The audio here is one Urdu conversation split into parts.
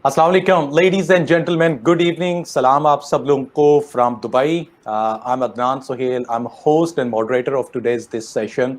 Assalamu alaikum, ladies and gentlemen. Good evening. Salam aap sab logon ko from Dubai. I'm Adnan Sohail. I'm host and moderator of today's this session,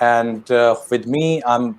And with me, I'm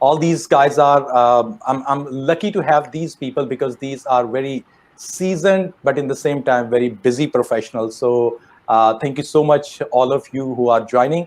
All these guys are, I'm lucky to have these people because these are very seasoned, but in the same time, very busy professionals. So thank you so much, all of you who are joining.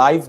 live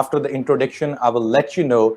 after the introduction, I will let you know,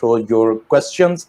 throw your questions,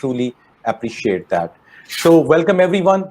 truly appreciate that. So welcome everyone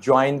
join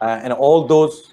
and all those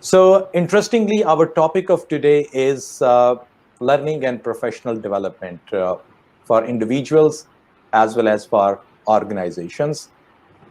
So interestingly, our topic of today is learning and professional development for individuals as well as for organizations.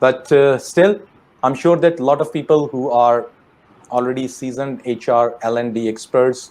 But still, I'm sure that a lot of people who are already seasoned HR, L&D experts,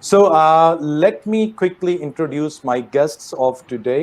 So let me quickly introduce my guests of today.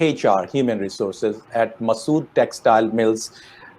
HR Human Resources at Masood Textile Mills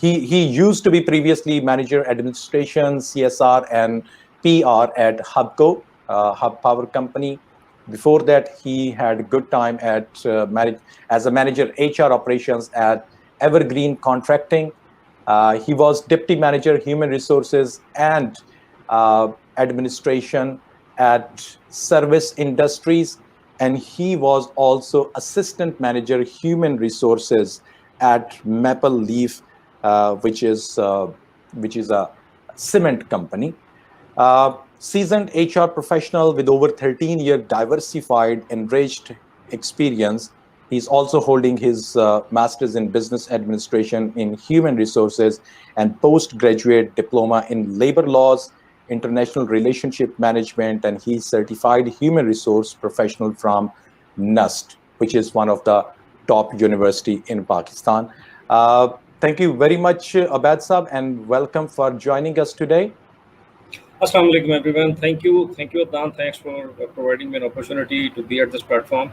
He used to be previously manager administration, CSR and PR at Hubco, Hub Power Company. Before that, he had good time at as a manager HR operations at Evergreen Contracting. He was deputy manager human resources and administration at Service Industries, and he was also assistant manager human resources at Maple Leaf, which is a cement company. Seasoned HR professional with over 13-year diversified, enriched experience. He's also holding his master's in business administration in human resources and postgraduate diploma in labor laws, international relationship management, and he's certified human resource professional from NUST, which is one of the top university in Pakistan. Thank you very much, Abad Saab, and welcome for joining us today. Assalamu alaikum everyone. Thank you, Adnan. Thanks for providing me an opportunity to be at this platform.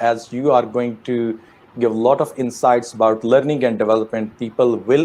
as you are going to give a lot of insights about learning and development, people will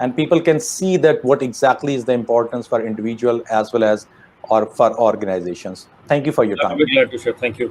and people can see that what exactly is the importance for individual as well as or for organizations. Thank you for your time. I'll be glad to share. Thank you.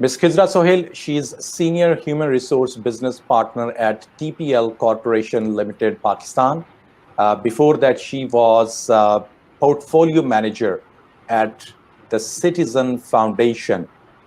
Ms. Khizra Sohail, she is Senior Human Resource Business Partner at TPL Corporation Limited, Pakistan. Before that, she was Portfolio Manager at the Citizen Foundation.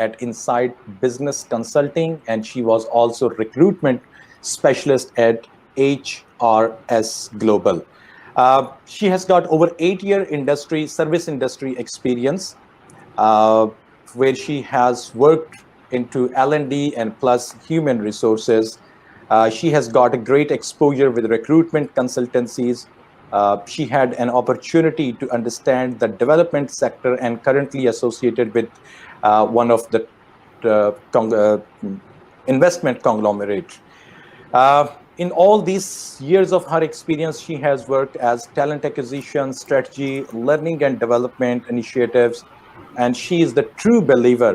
at Insight Business Consulting, and she was also Recruitment Specialist at HRS Global. She has got over 8-year service industry experience, where she has worked into L&D and plus human resources. She has got a great exposure with recruitment consultancies. She had an opportunity to understand the development sector and currently associated with one of the investment conglomerate. in all these years of her experience, she has worked as talent acquisition, strategy, learning and development initiatives, and she is the true believer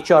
HR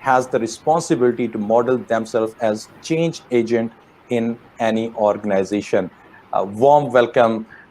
has the responsibility to model themselves as change agent in any organization. Warm welcome,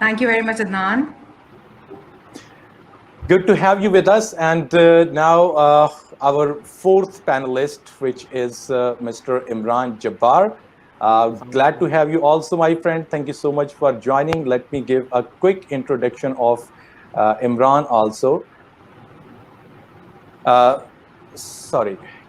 Thank you very much, Adnan. Good to have you with us. And now our fourth panelist, which is Mr. Imran Jabbar. Glad to have you also, my friend. Thank you so much for joining. Let me give a quick introduction of Imran also. Sorry,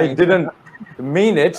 I didn't mean it,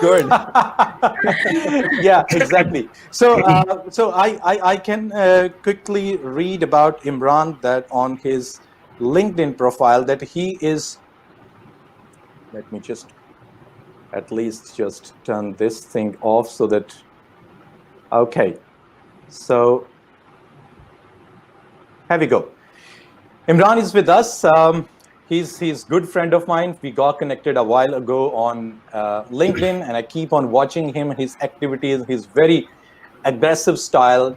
Good. Yeah, exactly. So I can quickly read about Imran that on his LinkedIn profile that he is. Let me just at least just turn this thing off so that. Okay, so here we go. Imran is with us. He's good friend of mine. We got connected a while ago on LinkedIn, and I keep on watching him, his activities, his very aggressive style,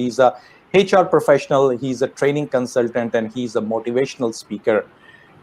He's a HR professional, he's a training consultant, and he's a motivational speaker.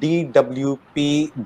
DWP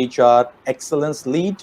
HR Excellence Lead.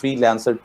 freelancer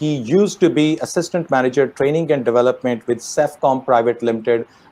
He used to be assistant manager training and development with Cefcom Private Limited.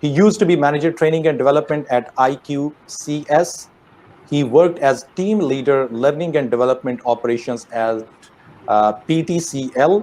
He used to be manager training and development at IQCS. He worked as team leader learning and development operations as PTCL.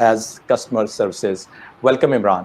as customer services. Welcome, Imran.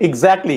Exactly.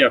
Yeah.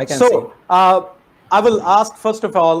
I can So, see. I will ask first of all,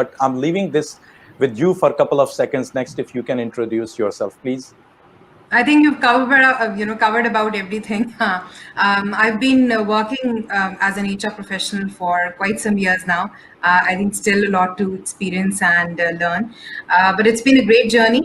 but I'm leaving this with you for a couple of seconds. Next, if you can introduce yourself, please. I think you've covered about everything. I've been working as an HR professional for quite some years now. I think still a lot to experience and learn. But it's been a great journey.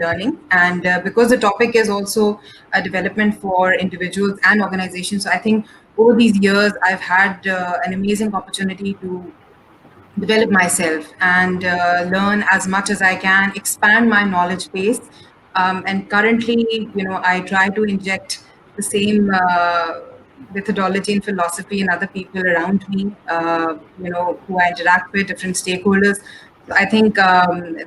learning. And because the topic is also a development for individuals and organizations, so I think over these years, I've had an amazing opportunity to develop myself and learn as much as I can, expand my knowledge base. And currently, I try to inject the same methodology and philosophy in other people around me, who I interact with, different stakeholders. So I think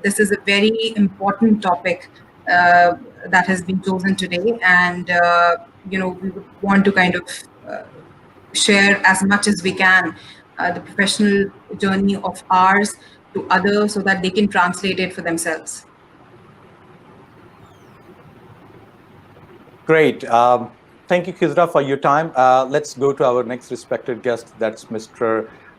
this is a very important topic that has been chosen today. And, we want to kind of share as much as we can the professional journey of ours to others so that they can translate it for themselves. Great. Thank you, Khizra, for your time. Let's go to our next respected guest. That's Mr.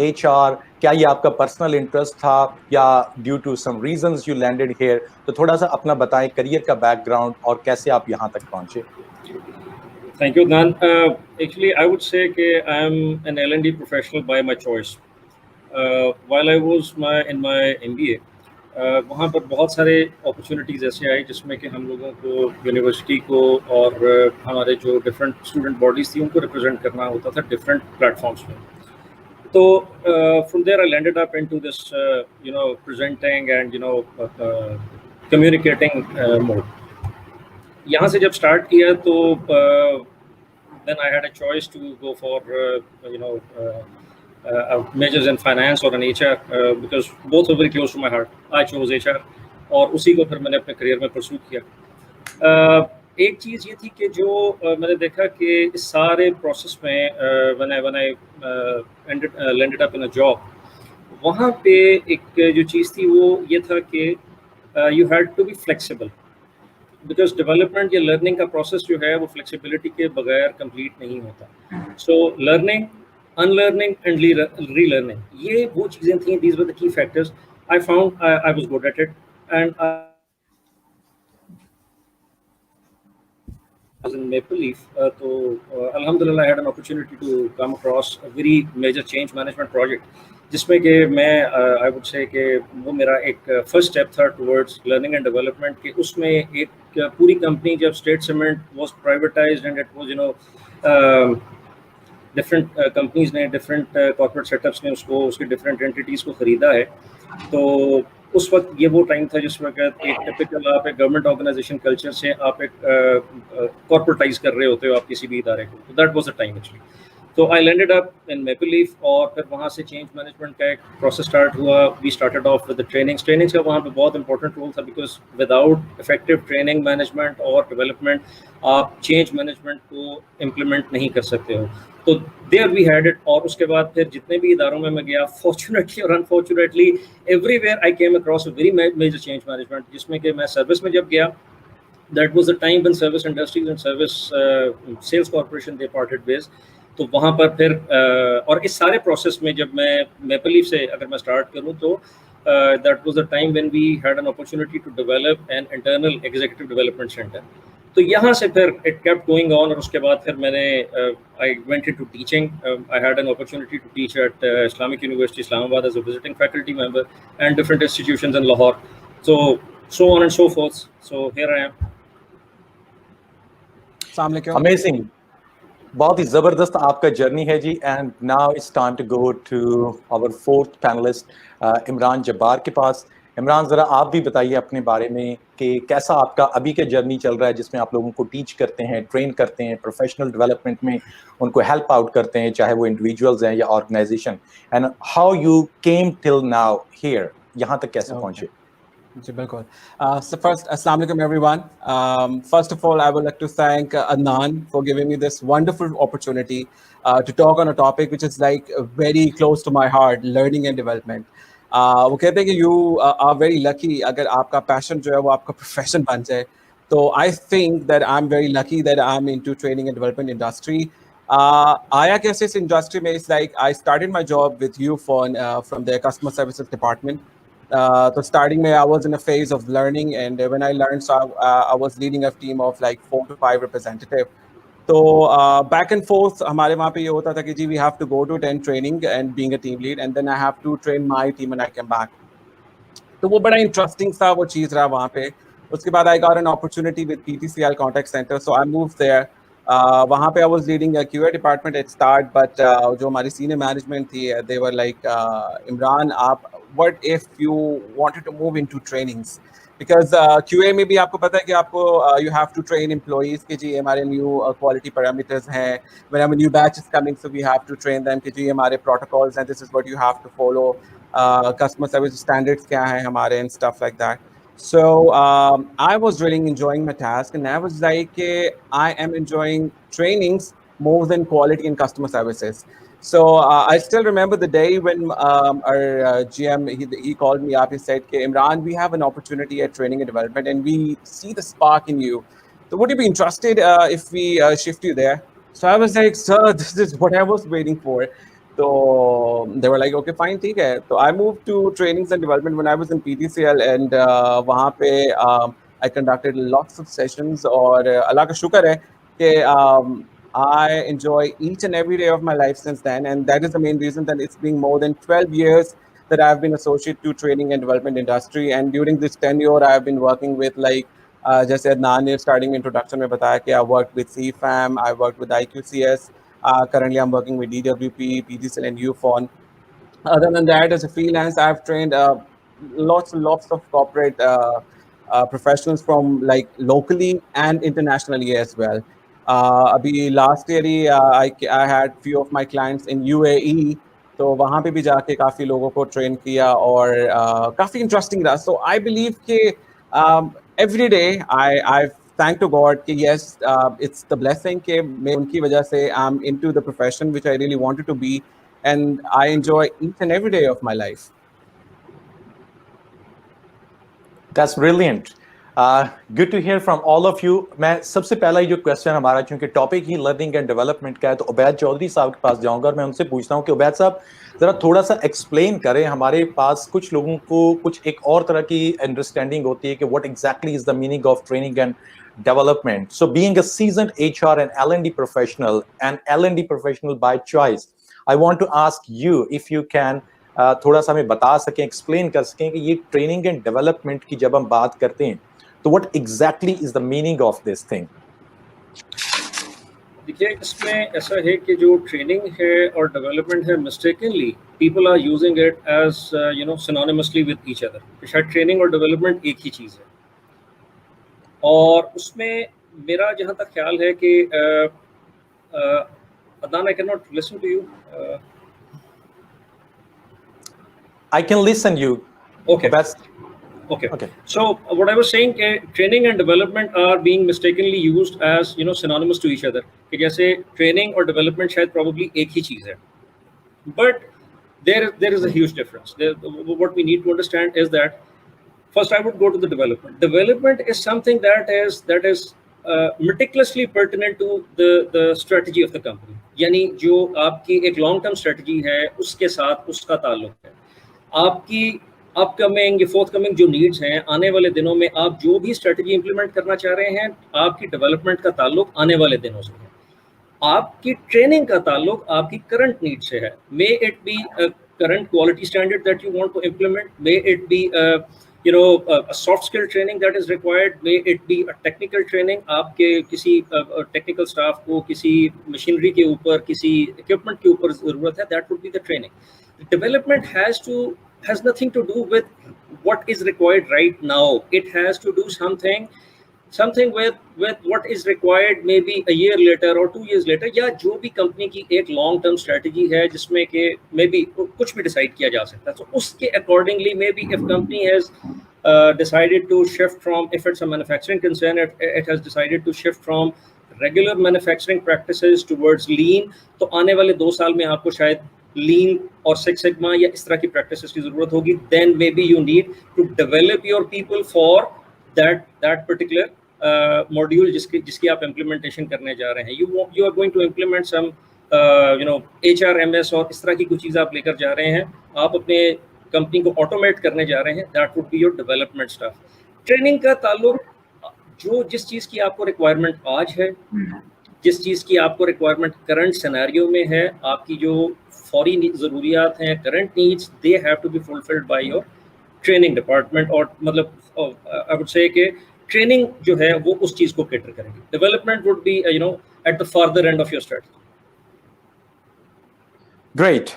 HR, کیا یہ آپ کا پرسنل انٹرسٹ تھا یا due to some reasons you landed here? تو تھوڑا سا اپنا بتائیں کریئر کا بیک گراؤنڈ اور کیسے آپ یہاں تک پہنچے. Thank you, Adnan. Actually, I would say that I am an L&D professional by my choice. While I was in my MBA, وہاں پر بہت سارے اپرچونیٹیز ایسے آئی جس میں کہ ہم لوگوں کو یونیورسٹی کو اور ہمارے جو ڈفرینٹ اسٹوڈنٹ باڈیز تھیں ان کو ریپرزینٹ کرنا ہوتا تھا ڈفرینٹ پلیٹفارمس میں. تو from there I landed up into this presenting and communicating mode. یہاں سے جب اسٹارٹ کیا تو then I had a choice to go for majors in finance or in HR because both were very close to my heart. I chose HR اور اسی کو پھر میں نے اپنے کریئر میں پرسو کیا. ایک چیز یہ تھی کہ جو میں نے دیکھا کہ اس سارے پروسیس میں when I landed up in a job, وہاں پہ ایک جو چیز تھی وہ یہ تھا کہ you had to be flexible because development یا learning کا process جو ہے وہ flexibility کے بغیر complete نہیں ہوتا. So learning, unlearning and relearning, یہ وہ چیزیں تھیں. These were the key factors. I found I was good at it and I was in Maple Leaf. So alhamdulillah I had an opportunity to come across a very major change management project جس میں کہ میں آئی وڈ سے کہ وہ میرا ایک فرسٹ اسٹیپ تھا ٹورڈز لرننگ اینڈ ڈیولپمنٹ کہ اس میں ایک پوری کمپنی جب state cement was privatised and it was different companies نے ڈفرینٹ کارپوریٹ سیٹ اپس نے اس کے ڈفرینٹ اینٹیز کو خریدا ہے. تو اس وقت یہ وہ ٹائم تھا جس وقت ایک ٹپیکل آپ ایک گورنمنٹ آرگنائزیشن کلچر سے آپ ایک کارپوریٹائز کر رہے ہوتے ہو آپ کسی بھی ادارے کو. That was the time actually. تو I landed up in maple leaf اور پھر وہاں سے چینج مینجمنٹ کا ایک پروسیس اسٹارٹ ہوا. We started off with trainings کا وہاں پہ بہت امپورٹنٹ رول تھا because without effective training management اور ڈیولپمنٹ آپ چینج مینجمنٹ کو امپلیمنٹ نہیں کر سکتے ہو. تو دیر وی ہیڈ اٹ. اور اس کے بعد پھر جتنے بھی اداروں میں گیا فارچونیٹلی اور unfortunately everywhere I came across a very major change management جس میں کہ میں سروس میں جب گیا that was the time when service industries and service sales corporation they parted ways. تو وہاں پر پھر اور اس سارے پروسیس میں جب میں میپل لیف سے اگر میں اسٹارٹ کروں تو that was the time when we had an opportunity to develop an internal executive development centre. تو یہاں سے پھر اٹ کیپٹ گوئنگ آن. اور اس کے بعد پھر میں نے I went into teaching. I had an opportunity to teach at Islamic university Islamabad as a visiting faculty member and different institutions in Lahore. So on and so forth. So here I am. السلام علیکم. امیزنگ, بہت ہی زبردست آپ کا جرنی ہے جی. And now it's time to go to our fourth panelist Imran Jabbar کے پاس. عمران, ذرا آپ بھی بتائیے اپنے بارے میں کہ کیسا آپ کا ابھی کا جرنی چل رہا ہے جس میں آپ لوگوں کو ٹیچ کرتے ہیں, ٹرین کرتے ہیں, پروفیشنل ڈیولپمنٹ میں ان کو ہیلپ آؤٹ کرتے ہیں, چاہے وہ انڈیویجولز ہیں یا organisation. And how you came till now here, یہاں تک کیسے پہنچے؟ جی بالکل. So first, Assalamu alaikum everyone. First of all, I would like to thank Adnan for giving me this wonderful opportunity to talk on a topic which is like very close to my heart, learning and development. وہ کہتے ہیں کہ you are very lucky اگر آپ کا passion جو ہے وہ آپ کا profession بن جائے. تو I think that I'm very lucky that I'm into training and development industry. آیا کیسے اس industry میں, it's like I started my job with YouPhone from their customer services department. So starting I was in a phase of learning, and when I learned, so I was leading a team of like 4 to 5 representatives. So back and forth ہمارے وہاں پہ یہ ہوتا تھا کہ جی we have to go to attend training and being a team lead, and then I have to train my team and I came back. تو وہ بڑا انٹرسٹنگ تھا وہ چیز رہا وہاں پہ. اس کے بعد I got an opportunity with PTCL contact center, so I moved there. وہاں پہ I was leading a QA department at start, but جو ہماری senior management تھی they were like عمران آپ what if you wanted to move into trainings, because QA میں بھی آپ کو پتہ ہے کہ آپ کو you have to train employees کہ جی ہمارے new quality parameters ہیں, when a new batch is coming so we have to train them کہ جی ہمارے protocols ہیں, this is what you have to follow, customer service standards کیا ہیں ہمارے and stuff like that. So I was really enjoying my task, and I was like I am enjoying trainings more than quality and customer services. So I still remember the day when our GM he called me up. He said, Imran, we have an opportunity at training and development, and we see the spark in you. So would you be interested if we shift you there? So I was like, sir, this is what I was waiting for. So they were like, okay, fine, ٹھیک ہے. So I moved to trainings and development when I was in PTCL, and وہاں پہ I conducted lots of sessions, اور اللہ کا شکر ہے کہ I enjoy each and every day of my life since then, and that is the main reason that it's been more than 12 years that I've been associated to training and development industry. And during this tenure I've been working with, like جیسے عدنان نے اسٹارٹنگ انٹروڈکشن میں بتایا کہ I worked with CFAM, I worked with IQCS. Currently I'm working with DWP, PGCL and UFON. Other than that, as a freelance, I've trained lots and lots of corporate professionals from like locally and internationally as well. Abhi last year I had few of my clients in UAE, تو وہاں پہ بھی جا کے کافی لوگوں کو ٹرین کیا اور کافی انٹرسٹنگ رہا. سو آئی بلیو کہ every day I thank to God کہ yes, it's the blessing کہ میں ان کی وجہ سے I'm into the profession which I really wanted to be, and I enjoy each and every day of my life. That's brilliant. Good to hear from all of you. میں سب سے پہلا جو کوشچن ہمارا چونکہ topic he learning and development کا ہے تو عبید چودھری صاحب کے پاس جاؤں گا اور میں ان سے پوچھتا ہوں کہ عبید صاحب ذرا تھوڑا سا ایکسپلین کریں. ہمارے پاس کچھ لوگوں کو کچھ ایک اور طرح کی انڈرسٹینڈنگ ہوتی ہے کہ what exactly is the meaning of training and development. So being a seasoned HR and L&D professional, and L&D professional by choice, I want to ask you if you can تھوڑا سا ہمیں بتا سکیں, ایکسپلین کر سکیں کہ یہ ٹریننگ اینڈ ڈیولپمنٹ کی جب ہم بات کرتے ہیں تو what exactly is the meaning of this thing? دیکھیے اس میں ایسا ہے کہ جو ٹریننگ ہے اور ڈیولپمنٹ ہے mistakenly people are using it as synonymously with each other. شاید ٹریننگ اور ڈیولپمنٹ ایک ہی چیز ہے, اور اس میں میرا جہاں تک خیال ہے کہ Adnan I cannot listen to you. I can listen you. Okay. Okay. So what I was saying, training and development are being mistakenly used as synonymous to each other. کہ جیسے training اور development شاید probably ایک ہی چیز ہے, but there is a huge difference. What we need to understand is that first I would go to the development. Development is something that is meticulously pertinent to the strategy of the company. یعنی جو آپ کی ایک long term strategy ہے اس کے ساتھ اس کا تعلق ہے. آپ کی اپ کمنگ یا فورتھ کمنگ جو نیڈس ہیں آنے والے دنوں میں آپ جو بھی اسٹریٹجی امپلیمنٹ کرنا چاہ رہے ہیں, آپ کی ڈیولپمنٹ کا تعلق آنے والے دنوں سے ہے. آپ کی ٹریننگ کا تعلق آپ کی کرنٹ نیڈ سے ہے. May it be current quality standard that you want to implement, may it be soft skill training that is required, may it be technical training. آپ کے کسی ٹیکنیکل اسٹاف کو کسی مشینری کے اوپر کسی اکوپمنٹ کے اوپر ضرورت ہے, that would be the training. Development has nothing to do with what is required right now. It has to do something with what is required maybe a year later or 2 years later, یا جو بھی کمپنی کی ایک لانگ ٹرم اسٹریٹجی ہے جس میں کہ مے بی کچھ بھی ڈیسائڈ کیا جا سکتا ہے. تو اس کے accordingly maybe if company has decided to shift from, if it's a manufacturing concern, it has decided to shift from regular manufacturing practices towards lean, تو آنے والے 2 سال میں آپ کو شاید لین اور سکس سگما یا اس طرح کی پریکٹسز کی ضرورت ہوگی. Then may be you need to develop your people for that particular module جس کی آپ امپلیمنٹیشن کرنے جا رہے ہیں. You are going to implement some HRMS اور اس طرح کی کچھ چیز آپ لے کر جا رہے ہیں, آپ اپنے کمپنی کو آٹومیٹ کرنے جا رہے ہیں. That would be your development staff. Training کا تعلق جس چیز کی آپ کو ریکوائرمنٹ آج ہے, جس چیز کی آپ کو ریکوائرمنٹ کرنٹ سیناریو میں ہے, آپ کی جو فوری ضروریات ہیں, current needs, they have to be fulfilled by your training department. اور مطلب آئی وڈ سے کہ ٹریننگ جو ہے وہ اس چیز کو کیٹر کرے گی. Development would be at the further end of your strategy. Great.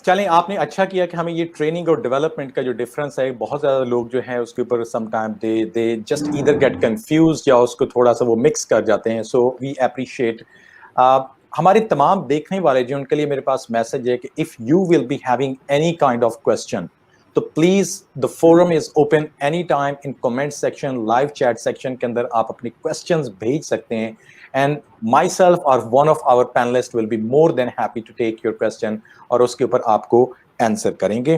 چلیں آپ نے اچھا کیا کہ ہمیں یہ ٹریننگ اور ڈیولپمنٹ کا جو ڈفرینس ہے, بہت زیادہ لوگ جو ہیں اس کے اوپر some time they just either get confused یا اس کو تھوڑا سا وہ مکس کر جاتے ہیں. سو وی اپریشیٹ. ہمارے تمام دیکھنے والے جو ان کے لیے میرے پاس میسج ہے کہ if you will be having any kind of question تو please the forum is open any time in comment section, live chat section کے اندر آپ اپنی کوسچنز بھیج سکتے ہیں. اینڈ مائی سیلف اور one of our panelist will be more than happy to take your question اور اس کے اوپر آپ کو آنسر کریں گے.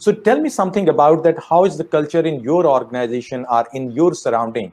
So tell me something about that. How is the culture in your organization or in your surrounding?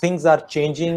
things are changing?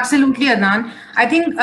Absolutely, Adnan. I think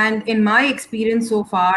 And in my experience so far,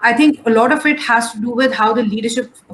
I think a lot of it has to do with how the leadership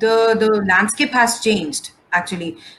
the landscape has changed actually,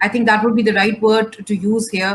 I think that would be the right word to use here,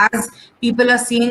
as people are seeing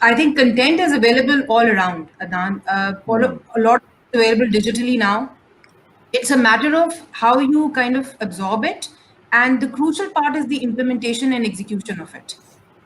I think content is available all around, Adnan. A lot available digitally now. It's a matter of how you kind of absorb it, and the crucial part is the implementation and execution of it.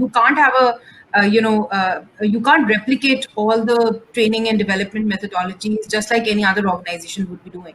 You can't have you can't replicate all the training and development methodologies just like any other organization would be doing.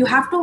you have to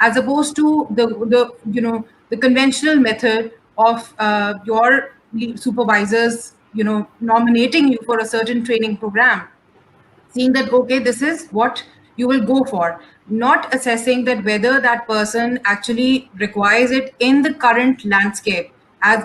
as opposed to the conventional method of your supervisors nominating you for a certain training program, seeing that okay, this is what you will go for, not assessing that whether that person actually requires it in the current landscape, as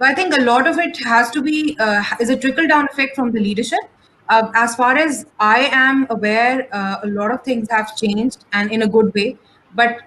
So I think a lot of it has to be is a trickle down effect from the leadership. As far as I am aware, a lot of things have changed and in a good way, but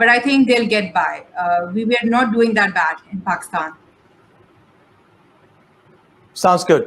but I think they'll get by. We are not doing that bad in Pakistan. Sounds good.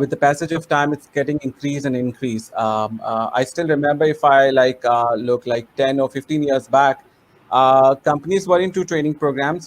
with the passage of time, it's getting increase and increase. I still remember, if I look like 10 or 15 years back, companies were into training programs,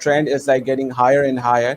trend is like getting higher and higher.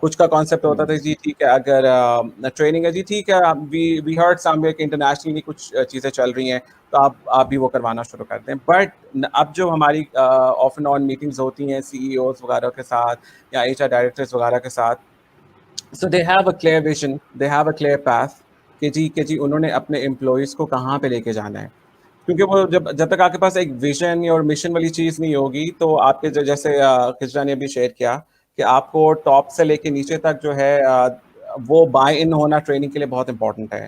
کچھ کا کانسیپٹ ہوتا تھا جی ٹھیک ہے اگر ٹریننگ ہے جی ٹھیک ہے وی ہرڈ سم ویئر کہ انٹرنیشنلی کچھ چیزیں چل رہی ہیں تو آپ بھی وہ کروانا شروع کر دیں. بٹ اب جو ہماری آف اینڈ آن میٹنگز ہوتی ہیں سی ای اوز وغیرہ کے ساتھ یا ایچ آر ڈائریکٹرز وغیرہ کے ساتھ, so they have a clear vision, they have a clear path کہ جی انہوں نے اپنے امپلائیز کو کہاں پہ لے کے جانا ہے. کیونکہ وہ جب تک آپ کے پاس ایک ویژن اور مشن والی چیز نہیں ہوگی تو آپ کے جیسے کشرا نے ابھی شیئر کیا کہ آپ کو ٹاپ سے لے کے نیچے تک جو ہے وہ بائی ان ہونا ٹریننگ کے لیے بہت امپورٹنٹ ہے.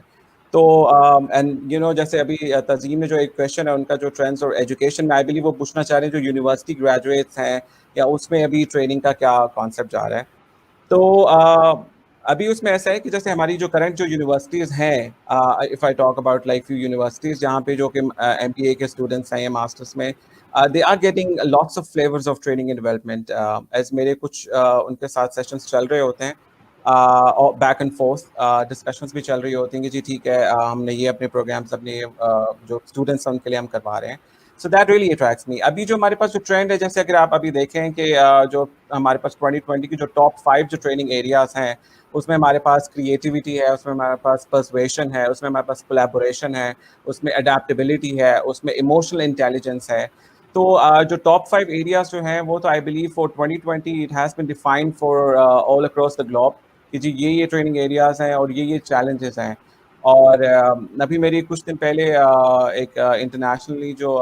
تو اینڈ یو نو جیسے ابھی تزیم میں جو ایک کویشچن ہے ان کا جو ٹرینڈس اور ایجوکیشن میں آئی بلیو وہ پوچھنا چاہ رہے ہیں جو یونیورسٹی گریجویٹس ہیں یا اس میں ابھی ٹریننگ کا کیا کانسیپٹ جا رہا ہے. تو ابھی اس میں ایسا ہے کہ جیسے ہماری جو کرنٹ جو یونیورسٹیز ہیں, if I talk about like few universities جہاں پہ جو کہ ایم بی اے کے اسٹوڈنٹس ہیں یا ماسٹرس میں, they are getting lots of flavours of training and development. As میرے کچھ ان کے ساتھ سیشنس چل رہے ہوتے ہیں, بیک اینڈ فورتھ ڈسکشنس بھی چل رہی ہوتی ہیں کہ جی ٹھیک ہے ہم نے یہ اپنے پروگرامس اپنے جو اسٹوڈنٹس ہیں ان کے لیے ہم کروا رہے ہیں. سو دیٹ ریئلی اٹریکٹس می. ابھی جو ہمارے پاس جو ٹرینڈ ہے جیسے اگر آپ ابھی دیکھیں کہ جو ہمارے پاس 2020 کی جو ٹاپ 5 جو ٹریننگ ایریاز ہیں اس میں ہمارے پاس کریٹیوٹی ہے, اس میں ہمارے پاس پرسویشن ہے, اس میں ہمارے پاس کولیبوریشن ہے, اس میں اڈیپٹیبلٹی ہے, اس میں ایموشنل انٹیلیجنس ہے. تو جو ٹاپ 5 ایریاز جو ہیں وہ تو I believe for 2020 it has been defined for all across the globe کہ جی یہ ٹریننگ ایریاز ہیں اور یہ چیلنجز ہیں. اور ابھی میری کچھ دن پہلے ایک انٹرنیشنلی جو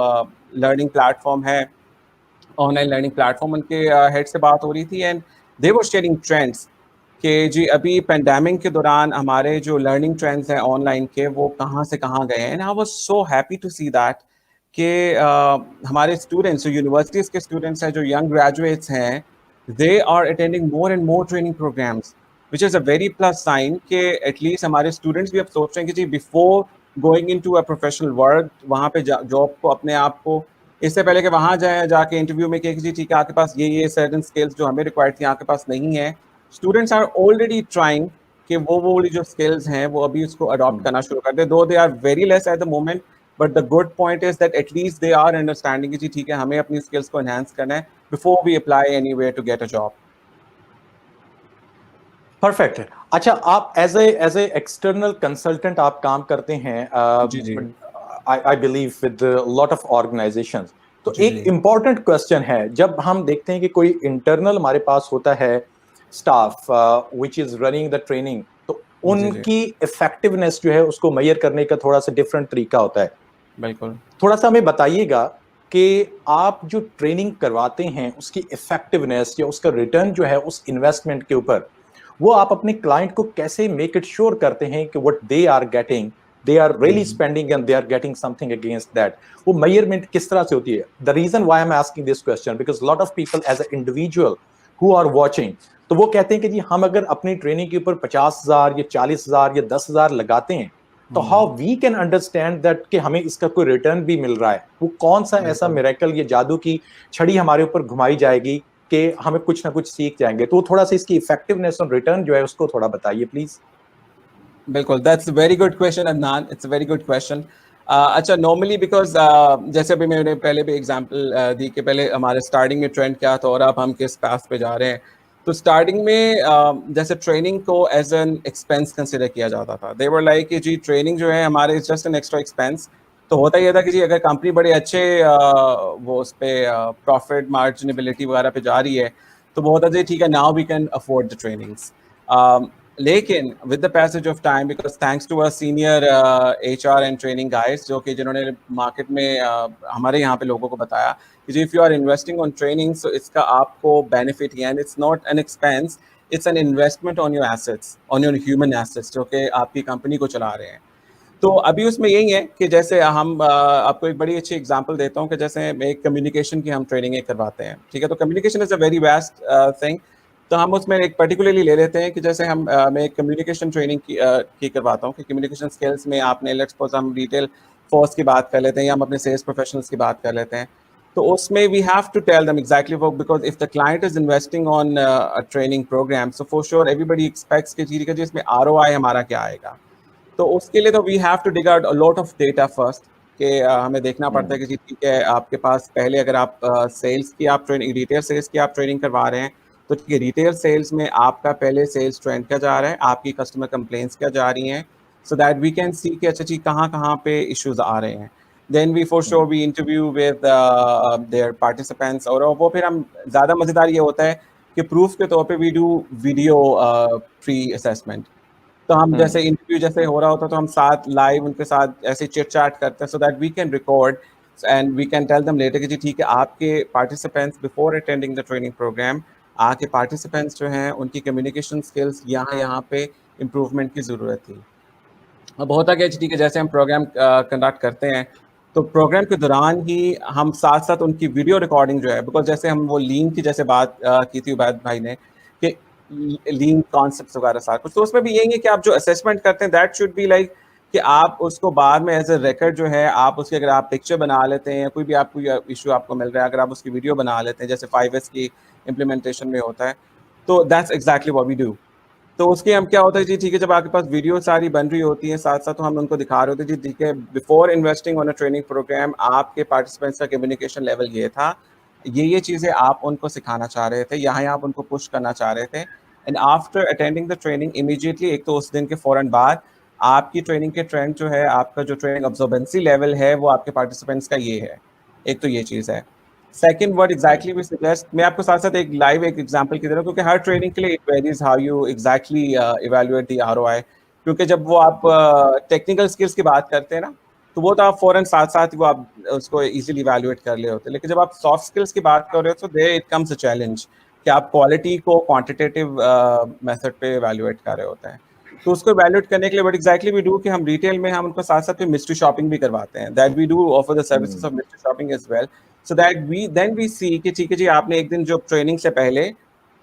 لرننگ پلیٹ فارم ہے, online learning platform, ان کے ہیڈ سے بات ہو رہی تھی and they were sharing trends کہ جی ابھی پینڈیمک کے دوران ہمارے جو لرننگ ٹرینڈس ہیں آن لائن کے وہ کہاں سے کہاں گئے ہیں. And I was so happy to see that کہ ہمارے اسٹوڈنٹس جو یونیورسٹیز کے اسٹوڈنٹس ہیں جو ینگ گریجویٹس ہیں they are attending more and more training programs which is a very plus sign کہ ایٹ لیسٹ ہمارے اسٹوڈنٹس بھی اب سوچ رہے ہیں کہ جی before going into a professional work وہاں پہ جاب کو اپنے آپ کو اس سے پہلے کہ وہاں جائیں جا کے انٹرویو میں کہ جی ٹھیک ہے آپ کے پاس یہ سرٹن اسکلس جو ہمیں ریکوائرڈ تھیں آپ کے پاس نہیں ہیں. اسٹوڈنٹس آر آلریڈی ٹرائنگ کہ وہ والی جو اسکلس ہیں وہ ابھی اس کو اڈاپٹ کرنا شروع کر دیں, دو they are very less at the moment. But the good point is that at least they are understanding کہ جی ٹھیک ہے ہمیں اپنی اسکلس کو انہینس کرنا ہے before we apply anywhere to get a job. Perfect. اچھا, آپ ایز اے ایکسٹرنل کنسلٹنٹ آپ کام کرتے ہیں I believe with lot of organisations. تو ایک امپورٹنٹ کوشچن ہے جب ہم دیکھتے ہیں کہ کوئی انٹرنل ہمارے پاس ہوتا ہے staff which is running the training, تو ان کی افیکٹونیس جو ہے اس کو میئر کرنے کا تھوڑا سا ڈفرینٹ طریقہ ہوتا ہے. بالکل. تھوڑا سا ہمیں بتائیے گا کہ آپ جو ٹریننگ کرواتے ہیں اس کی افیکٹونیس یا اس کا ریٹرن جو ہے اس انویسٹمنٹ کے اوپر وہ آپ اپنے کلائنٹ کو کیسے میک اٹ شیور کرتے ہیں کہ what they are getting they are really spending and they are getting something against that. وہ میئرمنٹ کس طرح سے ہوتی ہے؟ The reason why I'm asking this question because lot of people as an individual who are watching تو وہ کہتے ہیں کہ جی ہم اگر اپنی ٹریننگ کے اوپر 50,000 یا 40,000 یا 10,000 لگاتے ہیں تو how we can understand that کہ ہمیں اس کا کوئی ریٹرن بھی مل رہا ہے. وہ کون سا ایسا میریکل یا جادو کی چھڑی ہمارے اوپر گھمائی جائے گی کہ ہمیں کچھ نہ کچھ سیکھ جائیں گے؟ تو تھوڑا سا اس کی ایفیکٹونیس اور ریٹرن جو ہے اس کو تھوڑا بتائیے پلیز. بالکل, that's a very good question Adnan, it's a very good question. اچھا نارملی بیکاز جیسے ابھی میں نے پہلے بھی ایگزامپل دی کہ پہلے ہمارے اسٹارٹنگ میں ٹرینڈ کیا تھا اور اب ہم کس پاس پہ جا رہے ہیں. تو اسٹارٹنگ میں جیسے ٹریننگ کو ایز این ایکسپینس کنسیڈر کیا جاتا تھا. دے ور لائک کہ جی ٹریننگ جو ہے ہمارے جسٹ این ایکسٹرا ایکسپینس. تو ہوتا یہ تھا کہ جی اگر کمپنی بڑے اچھے وہ اس پہ پروفٹ مارجنیبلٹی وغیرہ پہ جا رہی ہے تو وہ ہوتا ہے ٹھیک ہے now we can afford the trainings. لیکن with the passage of time because thanks to senior H R and training guys جو کہ جنہوں نے مارکیٹ میں ہمارے یہاں پہ لوگوں کو بتایا کہ جی if you are investing on training so اس کا آپ کو بینیفٹ ہی ہے and it's not an expense, it's an investment on your assets, on your human assets جو کہ آپ کی کمپنی کو چلا رہے ہیں. تو ابھی اس میں یہی ہے کہ جیسے ہم آپ کو ایک بڑی اچھی ایگزامپل دیتا ہوں کہ جیسے ایک کمیونیکیشن کی ہم ٹریننگ کرواتے ہیں, ٹھیک ہے. تو communication is a very vast thing. تو ہم اس میں ایک پرٹیکولرلی لے لیتے ہیں کہ جیسے میں ایک کمیونیکیشن ٹریننگ کی کرواتا ہوں کہ کمیونیکیشن اسکلس میں آپ نے لیٹس سپوز ہم ریٹیل فورس کی بات کر لیتے ہیں یا ہم اپنے سیلس پروفیشنلس کی بات کر لیتے ہیں. تو اس میں we have to tell them exactly because if the client is investing on training programme so for sure everybody expects کہ جی اس میں ROI ہمارا کیا آئے گا. تو اس کے لیے تو we have to dig out lot of data first کہ ہمیں دیکھنا پڑتا ہے کہ جی ٹھیک ہے آپ کے پاس پہلے اگر آپ سیلس کی آپ ٹریننگ ریٹیل سیلس کی آپ ٹریننگ کروا رہے ہیں تو کہ ریٹیل سیلس میں آپ کا پہلے سیلس ٹرینڈ کیا جا رہا ہے, آپ کی کسٹمر کمپلینٹس کیا جا رھی ہیں, so that we can see کہ اچھا جی کہاں پہ ایشوز آ رہے ہیں. دین وی فور شور وی انٹرویو ود دیئر پارٹیسپینٹس, اور وہ پھر ہم زیادہ مزیدار یہ ہوتا ہے کہ پروف کے طور پہ we do video pre assessment. تو ہم جیسے انٹرویو جیسے ہو رہا ہوتا تو ہم ساتھ لائیو ان کے ساتھ ایسے چٹ چاٹ کرتے ہیں, so that we can record and we can tell them later کہ جی ٹھیک ہے آپ کے participants before attending the training programme, آپ کے پارٹیسپینٹس جو ہیں ان کی کمیونیکیشن اسکلس یہاں پہ امپروومنٹ کی ضرورت تھی. اب ہوتا کیا ٹھیک ہے جیسے ہم پروگرام کنڈکٹ کرتے ہیں تو پروگرام کے دوران ہی ہم ساتھ ساتھ ان کی ویڈیو ریکارڈنگ جو ہے, بیکاز جیسے ہم وہ لین کی جیسے بات کی تھی عبید بھائی نے کہ لین کانسیپٹس وغیرہ ساتھ کچھ, تو اس میں بھی یہی ہے کہ آپ جو اسیسمنٹ کرتے ہیں دیٹ شوڈ بی لائک کہ آپ اس کو بعد میں ایز اے ریکارڈ جو ہے آپ اس کے اگر آپ پکچر بنا لیتے ہیں, کوئی بھی آپ کو ایشو آپ کو مل رہا ہے, اگر آپ اس کی ویڈیو بنا لیتے ہیں جیسے 5S کی امپلیمنٹیشن میں ہوتا ہے, تو that's exactly what we do. تو اس کے ہم کیا ہوتا ہے جی ٹھیک ہے جب آپ کے پاس ویڈیو ساری بن رہی ہوتی ہیں ساتھ ساتھ ہم ان کو دکھا رہے ہوتے ہیں جی ٹھیک ہے before investing on a training programme آپ کے پارٹیسپینٹس کا کمیونیکیشن لیول یہ تھا, یہ چیزیں آپ ان کو سکھانا چاہ رہے تھے, یہاں آپ ان کو پش کرنا چاہ رہے تھے. And after attending the training immediately, ایک تو اس دن کے فوراً بعد آپ کی ٹریننگ کے ٹرینڈ جو ہے, آپ کا جو ٹریننگ ابزربنسی لیول ہے وہ آپ کے پارٹیسپینٹس کا یہ ہے, ایک تو یہ چیز ہے. Second word exactly we suggest, میں آپ کو ساتھ ساتھ ایک لائیو ایک ایگزامپل کی دے رہا ہوں کیونکہ ہر ٹریننگ کے لیے it varies how you exactly evaluate the ROI. کیونکہ جب وہ آپ ٹیکنیکل اسکلس کی بات کرتے ہیں نا تو وہ تو آپ فوراً ساتھ ساتھ وہ آپ اس کو ایزیلی ایویلویٹ کر لے ہوتے ہیں, لیکن جب آپ سافٹ اسکلس کی بات کر رہے ہو تو دیر اٹ کمز اے چیلنج کہ آپ کوالٹی کو کوانٹیٹیو میتھڈ پہ ایویلویٹ کر رہے ہوتے ہیں. تو اس کو ایویلویٹ کرنے کے لیے بٹ ایگزیکٹلی وی ڈو کہ ہم ریٹیل میں ہم ان کو ساتھ ساتھ مسٹری شاپنگ بھی کرواتے ہیں, that we do offer the services of mystery shopping as well, so that we then we see کہ ٹھیک ہے جی آپ نے ایک دن جو ٹریننگ سے پہلے,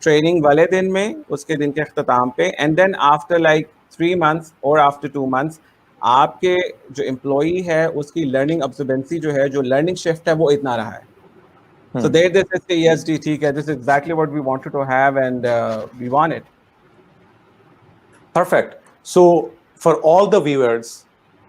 ٹریننگ والے دن میں, اس کے دن کے اختتام پہ, and then after like 3 months اور آفٹر 2 months آپ کے جو امپلائی ہے اس کی لرننگ ابزربنسی جو ہے, جو لرننگ شفٹ ہے وہ اتنا رہا ہے. So this is the yes ji theek hai, this is exactly what we wanted to have and we want it. Perfect. So for all the viewers,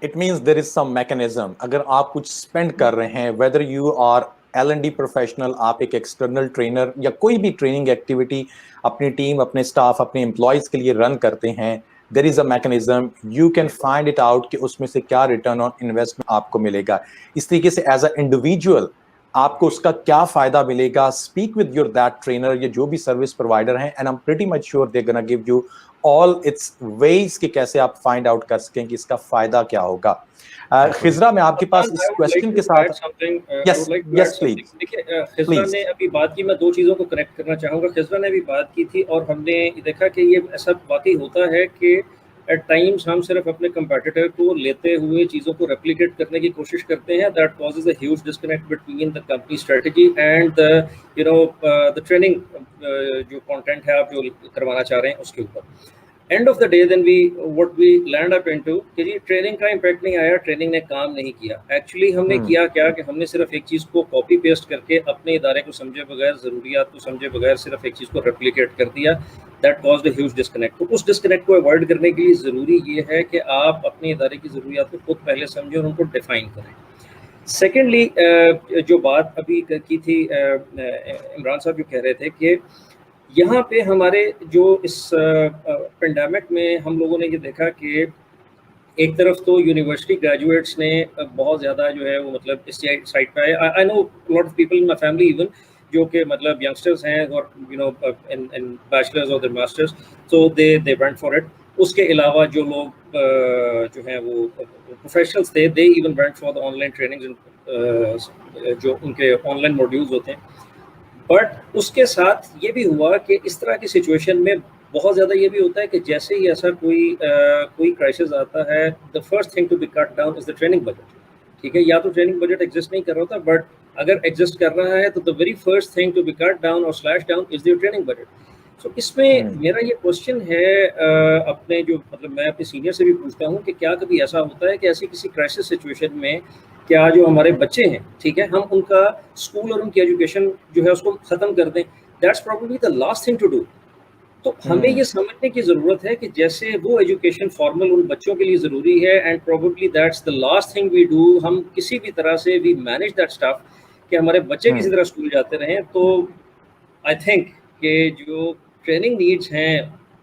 it means there is some mechanism. اگر آپ کچھ اسپینڈ کر رہے ہیں, whether you are L&D professional, آپ ایک ایکسٹرنل ٹرینر یا کوئی بھی ٹریننگ ایکٹیویٹی اپنی ٹیم, اپنے اسٹاف, اپنے امپلائیز کے لیے رن کرتے ہیں, there is a mechanism. You can find it out کہ اس میں سے کیا ریٹرن آن انویسٹمنٹ آپ کو ملے گا. اس طریقے سے ایز اے انڈیویجول آپ کو اس کا کیا فائدہ ملے گا. Speak with your that trainer یا جو بھی سروس پرووائڈر ہیں, and I am pretty much sure they gonna give you all its ways کہ کیسے آپ فائنڈ آؤٹ کر سکیں کہ اس کا فائدہ کیا ہوگا. خضرا میں آپ کے پاس اس کوشچن کے ساتھ یس پلیز. دیکھیے خضرا نے ابھی بات کی, میں 2 چیزوں کو کنیکٹ کرنا چاہوں گا. خضرا نے ابھی بات کی تھی اور ہم نے دیکھا کہ یہ ایسا واقعی ہوتا ہے کہ ایٹ ٹائمس ہم صرف اپنے کمپیٹیٹر کو لیتے ہوئے چیزوں کو ریپلیکیٹ کرنے کی کوشش کرتے ہیں. That causes a huge disconnect between the company strategy and the training جو کانٹینٹ ہے آپ جو کروانا چاہ رہے ہیں اس کے اوپر. End of the day then what we land up into کہ جی ٹریننگ کا امپیکٹ نہیں آیا, ٹریننگ نے کام نہیں کیا. ایکچولی ہم نے کیا کہ ہم نے صرف ایک چیز کو کاپی پیسٹ کر کے اپنے ادارے کو سمجھے بغیر, ضروریات کو سمجھے بغیر صرف ایک چیز کو ریپلیکیٹ کر دیا. That caused a huge disconnect. تو اس ڈسکنیکٹ کو اوائڈ کرنے کے لیے ضروری یہ ہے کہ آپ اپنے ادارے کی ضروریات کو خود پہلے سمجھیں اور ان کو ڈیفائن کریں. سیکنڈلی جو بات ابھی کی تھی عمران صاحب جو کہہ رہے تھے کہ یہاں پہ ہمارے جو اس پینڈیمک میں ہم لوگوں نے یہ دیکھا کہ ایک طرف تو یونیورسٹی گریجویٹس نے بہت زیادہ جو ہے وہ مطلب اس سائٹ پہ آئے. I know lot of people in my family even جو کہ مطلب ینگسٹرز ہیں اور ان بیچلرز اور masters, so they went for it. اس کے علاوہ جو لوگ جو ہیں وہ پروفیشنلس تھے, they even went for the online training جو ان کے آن لائن موڈیولز ہوتے ہیں. بٹ اس کے ساتھ یہ بھی ہوا کہ اس طرح کی سچویشن میں بہت زیادہ یہ بھی ہوتا ہے کہ جیسے ہی ایسا کوئی کرائسس آتا ہے, the first thing to be cut down is the training budget. ٹھیک ہے, یا تو ٹریننگ بجٹ ایگزسٹ نہیں کر رہا ہوتا, بٹ اگر ایگزسٹ کر رہا ہے تو the very first thing to be cut down اور slash down is the training budget. So اس میں میرا یہ کوشچن ہے اپنے جو مطلب میں اپنے سینئر سے بھی پوچھتا ہوں کہ کیا کبھی ایسا ہوتا ہے کہ ایسی کسی کرائسس سچویشن میں کیا جو ہمارے بچے ہیں, ٹھیک ہے, ہم ان کا اسکول اور ان کی ایجوکیشن جو ہے اس کو ختم کر دیں. That's probably the last thing to do. تو ہمیں یہ سمجھنے کی ضرورت ہے کہ جیسے وہ ایجوکیشن فارمل ان بچوں کے لیے ضروری ہے, and probably that's the last thing we do. ہم کسی بھی طرح سے وی مینیج دیٹ اسٹف کہ ہمارے بچے کسی طرح اسکول جاتے رہیں. تو آئی تھنک کہ جو ٹریننگ نیڈس ہیں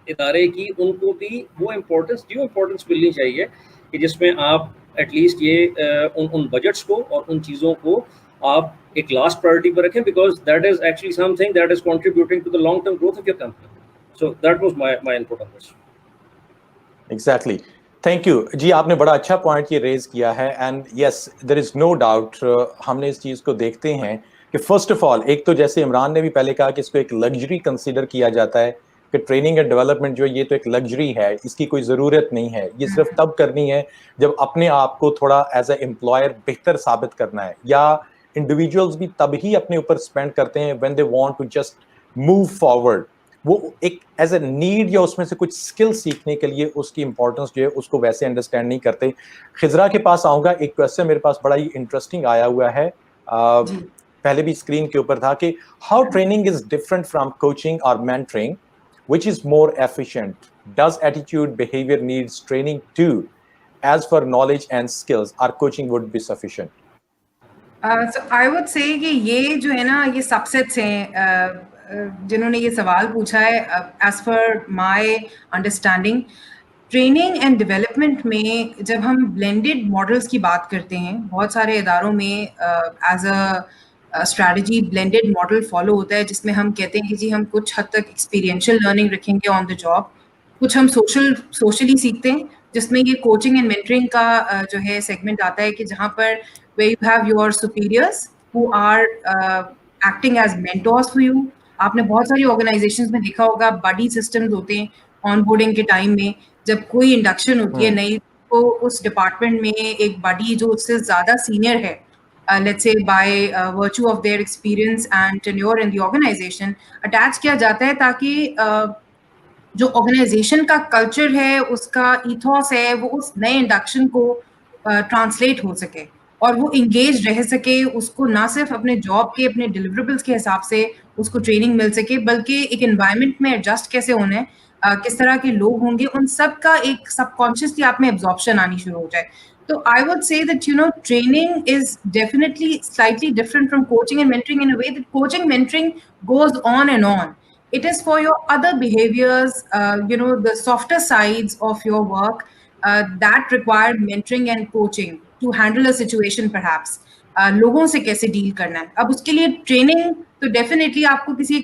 ادارے کی ان کو بھی وہ امپورٹنس ملنی چاہیے کہ جس میں آپ ایٹ لیسٹ یہ ان بجٹس کو اور ان چیزوں کو آپ ایک لاسٹ پرائرٹی پر رکھیں, because that is actually something that is contributing to the long term growth of your company. So that was my input on this. Exactly, thank you جی, آپ نے بڑا اچھا پوائنٹ یہ ریز کیا ہے. And yes, there is no doubt, ہم نے اس چیز کو دیکھتے ہیں کہ فرسٹ آف آل ایک تو جیسے عمران نے بھی پہلے کہا کہ اس کو ایک لگژری کنسیڈر کیا جاتا ہے کہ ٹریننگ اینڈ ڈیولپمنٹ جو یہ تو ایک لگژری ہے, اس کی کوئی ضرورت نہیں ہے, یہ صرف تب کرنی ہے جب اپنے آپ کو تھوڑا ایز اے امپلائر بہتر ثابت کرنا ہے, یا انڈیویجولس بھی تب ہی اپنے اوپر اسپینڈ کرتے ہیں when they want to just move forward. وہ ایک ایز اے نیڈ یا اس میں سے کچھ اسکل سیکھنے کے لیے اس کی امپورٹنس جو ہے اس کو ویسے انڈرسٹینڈ نہیں کرتے. خضرا کے پاس آؤں گا, ایک کویسچن میرے پاس بڑا ہی انٹرسٹنگ آیا ہوا ہے, پہلے بھی اسکرین کے اوپر تھا, کہ how training is different from coaching اور mentoring, which is more efficient? Does attitude behavior needs training too? As for knowledge and skills, our coaching would be sufficient. So I would say کہ یہ جو ہے نا یہ subsets ہیں جنہوں نے یہ سوال پوچھا ہے. As per my understanding training and development میں جب ہم بلینڈیڈ ماڈلس کی بات کرتے ہیں, بہت سارے اداروں میں as a strategy blended model follow ہوتا ہے, جس میں ہم کہتے ہیں کہ جی ہم کچھ حد تک ایکسپیرینشیل لرننگ رکھیں گے آن دا جاب, کچھ ہم سوشلی سیکھتے ہیں, جس میں یہ کوچنگ اینڈ مینٹرنگ کا جو ہے سیگمنٹ آتا ہے کہ جہاں پر where you have your superiors who are acting as mentors for you. آپ نے بہت ساری آرگنائزیشنز میں دیکھا ہوگا بڈی سسٹمز ہوتے ہیں آن بورڈنگ کے ٹائم میں, جب کوئی انڈکشن ہوتی ہے نئی, تو اس ڈپارٹمنٹ میں ایک بڈی جو اس سے زیادہ سینئر ہے, let's say by virtue of their experience and tenure in the organization, attach کیا جاتا ہے تاکہ جو آرگنائزیشن کا کلچر ہے, اس کا ایتھوس ہے, وہ اس نئے انڈکشن کو ٹرانسلیٹ ہو سکے اور وہ انگیج رہ سکے, اس کو نہ صرف اپنے جاب کے اپنے ڈیلیوریبلس کے حساب سے اس کو ٹریننگ مل سکے, بلکہ ایک انوائرمنٹ میں ایڈجسٹ کیسے ہونا ہے, کس طرح کے لوگ ہوں گے, ان سب کا ایک سب کانشیسلی آپ میں ایبزارپشن آنی شروع ہو جائے. تو I would say that training is definitely slightly different from coaching and mentoring in a way that coaching mentoring goes on and on. It is for your other behaviors, the softer sides of your work that require mentoring and coaching to handle a situation perhaps. لوگوں سے کیسے ڈیل کرنا ہے. اب اس کے لیے ٹریننگ تو ڈیفینیٹلی آپ کو کسی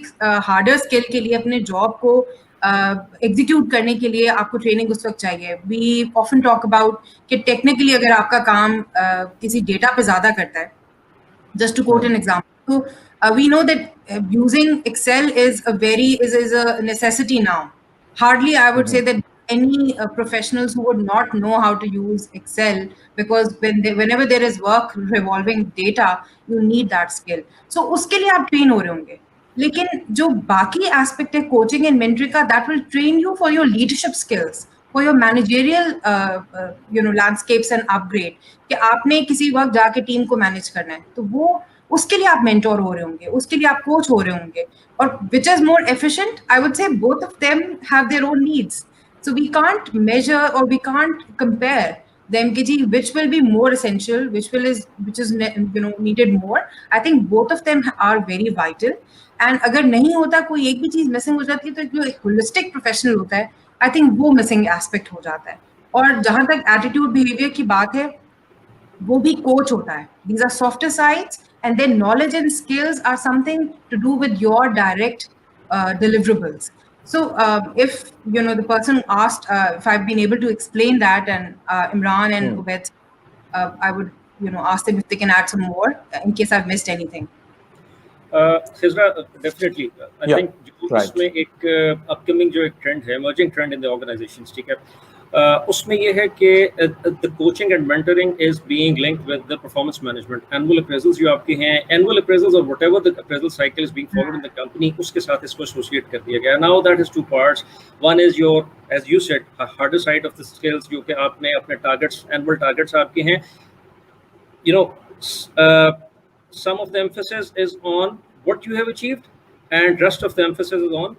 ہارڈر اسکل کے لیے اپنے جاب کو ایگزیکیوٹ کرنے کے لیے آپ کو ٹریننگ اس وقت چاہیے. وی آفن ٹاک اباؤٹ کہ ٹیکنیکلی اگر آپ کا کام کسی ڈیٹا پہ زیادہ کرتا ہے, just to quote an example, تو we know that using Excel is a necessity now. Hardly I would say that any professionals who would not know how to use Excel, because whenever there is work revolving data, you need that skill. So اس کے لیے آپ ٹرین ہو رہے ہوں گے, لیکن جو باقی ایسپیکٹ ہے کوچنگ اینڈ مینٹرنگ کا, that will train you for your leadership skills, for your managerial landscapes and upgrade, کہ آپ نے کسی وقت جا کے ٹیم کو مینیج کرنا ہے, تو وہ اس کے لیے آپ مینٹور ہو رہے ہوں گے, اس کے لیے آپ کوچ ہو رہے ہوں گے. اور which is more efficient, I would say both of them have their own needs. So we can't measure or we can't compare them ki ji which will be more essential, which is needed more. I think both of them are very vital. And اگر نہیں ہوتا, کوئی ایک بھی چیز مسنگ ہو جاتی ہے, تو جو ہوlistic professional ہوتا ہے, I think وہ مسنگ ایسپیکٹ ہو جاتا ہے. اور جہاں تک ایٹیٹیوڈ بیہیویئر کی بات ہے, وہ بھی کوچ ہوتا ہے. These are softer sides, and then knowledge and skills are something to do with your direct deliverables. So if the person asked if I've been able to explain that, and Imran and Ubaid, I would ask them if they can add some more in case I've missed anything. Khizra, definitely. I think اس میں ایک اپ کمنگ جو ایک ٹرینڈ ہے, ایمرجنگ ٹرینڈ ان دی آرگنائزیشنز, ٹھیک ہے, اس میں یہ ہے کہ the coaching and mentoring is being linked with the performance management. Annual appraisals جو آپ کے ہیں, annual appraisals or whatever the appraisal cycle is being followed in the company, اس کے ساتھ اس کو associate کر دیا گیا. Now that has two parts. One is your, as you said, harder side of the skills, جو کہ آپ نے اپنے targets, annual targets آپ کے ہیں. Some of the emphasis is on what you have achieved, and rest of the emphasis is on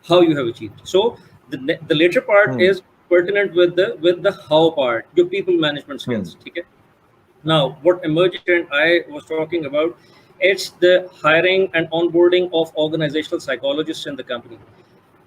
how you have achieved. So the later part is pertinent with the how part, your people management skills. Okay. Now what emerged and I was talking about, it's the hiring and onboarding of organizational psychologists in the company.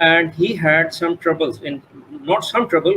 and he had some troubles in, not some trouble,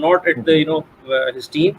not at the you know his team,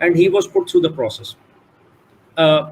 and he was put through the process.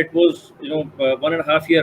it was you know 1.5 year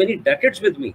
many decades with me,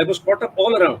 I was caught up all around.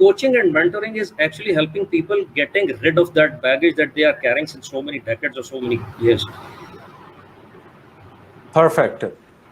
coaching and mentoring is actually helping people getting rid of that baggage that they are carrying since so many decades or so many years. Perfect.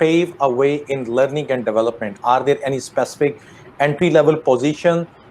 pave a way in learning and development? Are there any specific entry level position,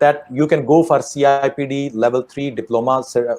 that you can go for CIPD level 3 diploma,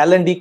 L&D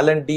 L&D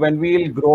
when we'll grow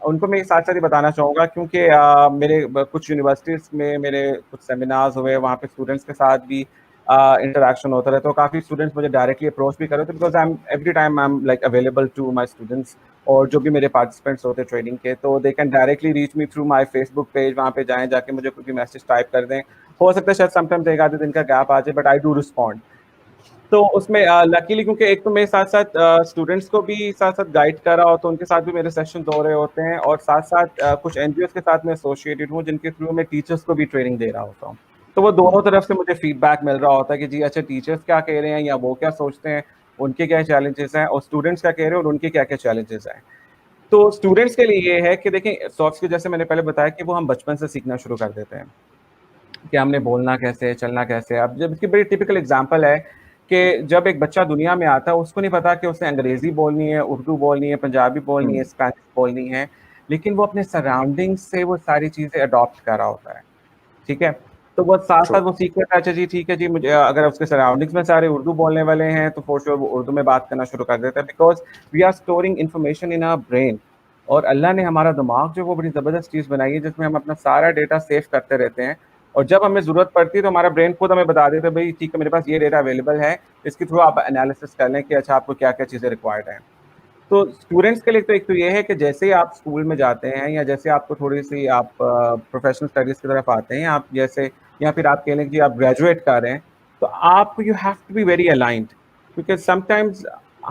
ان کو میں ساتھ ساتھ یہ بتانا چاہوں گا کیونکہ میرے کچھ یونیورسٹیز میں میرے کچھ سیمینارز ہوئے, وہاں پہ اسٹوڈنٹس کے ساتھ بھی انٹریکشن ہوتا رہتا ہے. تو کافی اسٹوڈنٹس مجھے ڈائریکٹلی اپروچ بھی کر رہے تھے because every time I am like available to my students, اور جو بھی میرے پارٹیسپینٹس ہوتے ہیں ٹریننگ کے, تو they can directly reach me through my Facebook page. وہاں پہ جائیں, جا کے مجھے کوئی بھی میسج ٹائپ کر دیں. ہو سکتا ہے شاید سم ٹائمز ایک آدھے دن کا گیپ آ جائے, بٹ آئی ڈو رسپونڈ. تو اس میں لکیلی کیونکہ ایک تو میرے ساتھ ساتھ اسٹوڈنٹس کو بھی ساتھ ساتھ گائڈ کر رہا ہوتا ہوں, ان کے ساتھ بھی میرے سیشنز ہو رہے ہوتے ہیں, اور ساتھ ساتھ کچھ این جی اوز کے ساتھ میں ایسوسیٹیڈ ہوں جن کے تھرو میں ٹیچرس کو بھی ٹریننگ دے رہا ہوتا ہوں. تو وہ دونوں طرف سے مجھے فیڈ بیک مل رہا ہوتا ہے کہ جی اچھا ٹیچرس کیا کہہ رہے ہیں یا وہ کیا سوچتے ہیں, ان کے کیا چیلنجز ہیں, اور اسٹوڈنٹس کیا کہہ رہے ہیں اور ان کے کیا کیا چیلنجز ہیں. تو اسٹوڈنٹس کے لیے یہ ہے کہ دیکھیں سافٹ اسکل جیسے میں نے پہلے بتایا کہ وہ ہم بچپن سے سیکھنا شروع کر دیتے ہیں کہ ہم نے بولنا کیسے, چلنا کیسے. اب جب اس کی بڑی ٹپیکل اگزامپل ہے کہ جب ایک بچہ دنیا میں آتا ہے اس کو نہیں پتا کہ اس نے انگریزی بولنی ہے, اردو بولنی ہے, پنجابی بولنی ہے, اسپینش بولنی ہے, لیکن وہ اپنے سراؤنڈنگ سے وہ ساری چیزیں اڈاپٹ کر رہا ہوتا ہے. ٹھیک ہے, تو وہ ساتھ ساتھ وہ سیکھ رہا ہے اچھا جی ٹھیک ہے جی مجھے اگر اس کے سراؤنڈنگس میں سارے اردو بولنے والے ہیں تو فور شیور وہ اردو میں بات کرنا شروع کر دیتا ہے, because we are storing information in our brain. اور اللہ نے ہمارا دماغ جو وہ بڑی زبردست چیز بنائی ہے جس میں ہم اپنا سارا ڈیٹا سیو کرتے رہتے ہیں, اور جب ہمیں ضرورت پڑتی ہے تو ہمارا برین خود ہمیں بتا دیتا ہے بھائی ٹھیک ہے میرے پاس یہ ڈیٹا اویلیبل ہے, اس کے تھرو آپ انالیسس کر لیں کہ اچھا آپ کو کیا کیا چیزیں ریکوائرڈ ہیں. تو اسٹوڈنٹس کے لیے تو ایک تو یہ ہے کہ جیسے ہی آپ اسکول میں جاتے ہیں یا جیسے آپ کو تھوڑی سی آپ پروفیشنل اسٹڈیز کی طرف آتے ہیں, آپ جیسے یا پھر آپ کہہ لیں کہ آپ گریجویٹ کر رہے ہیں, تو آپ you have to be very aligned, کیونکہ سم ٹائمز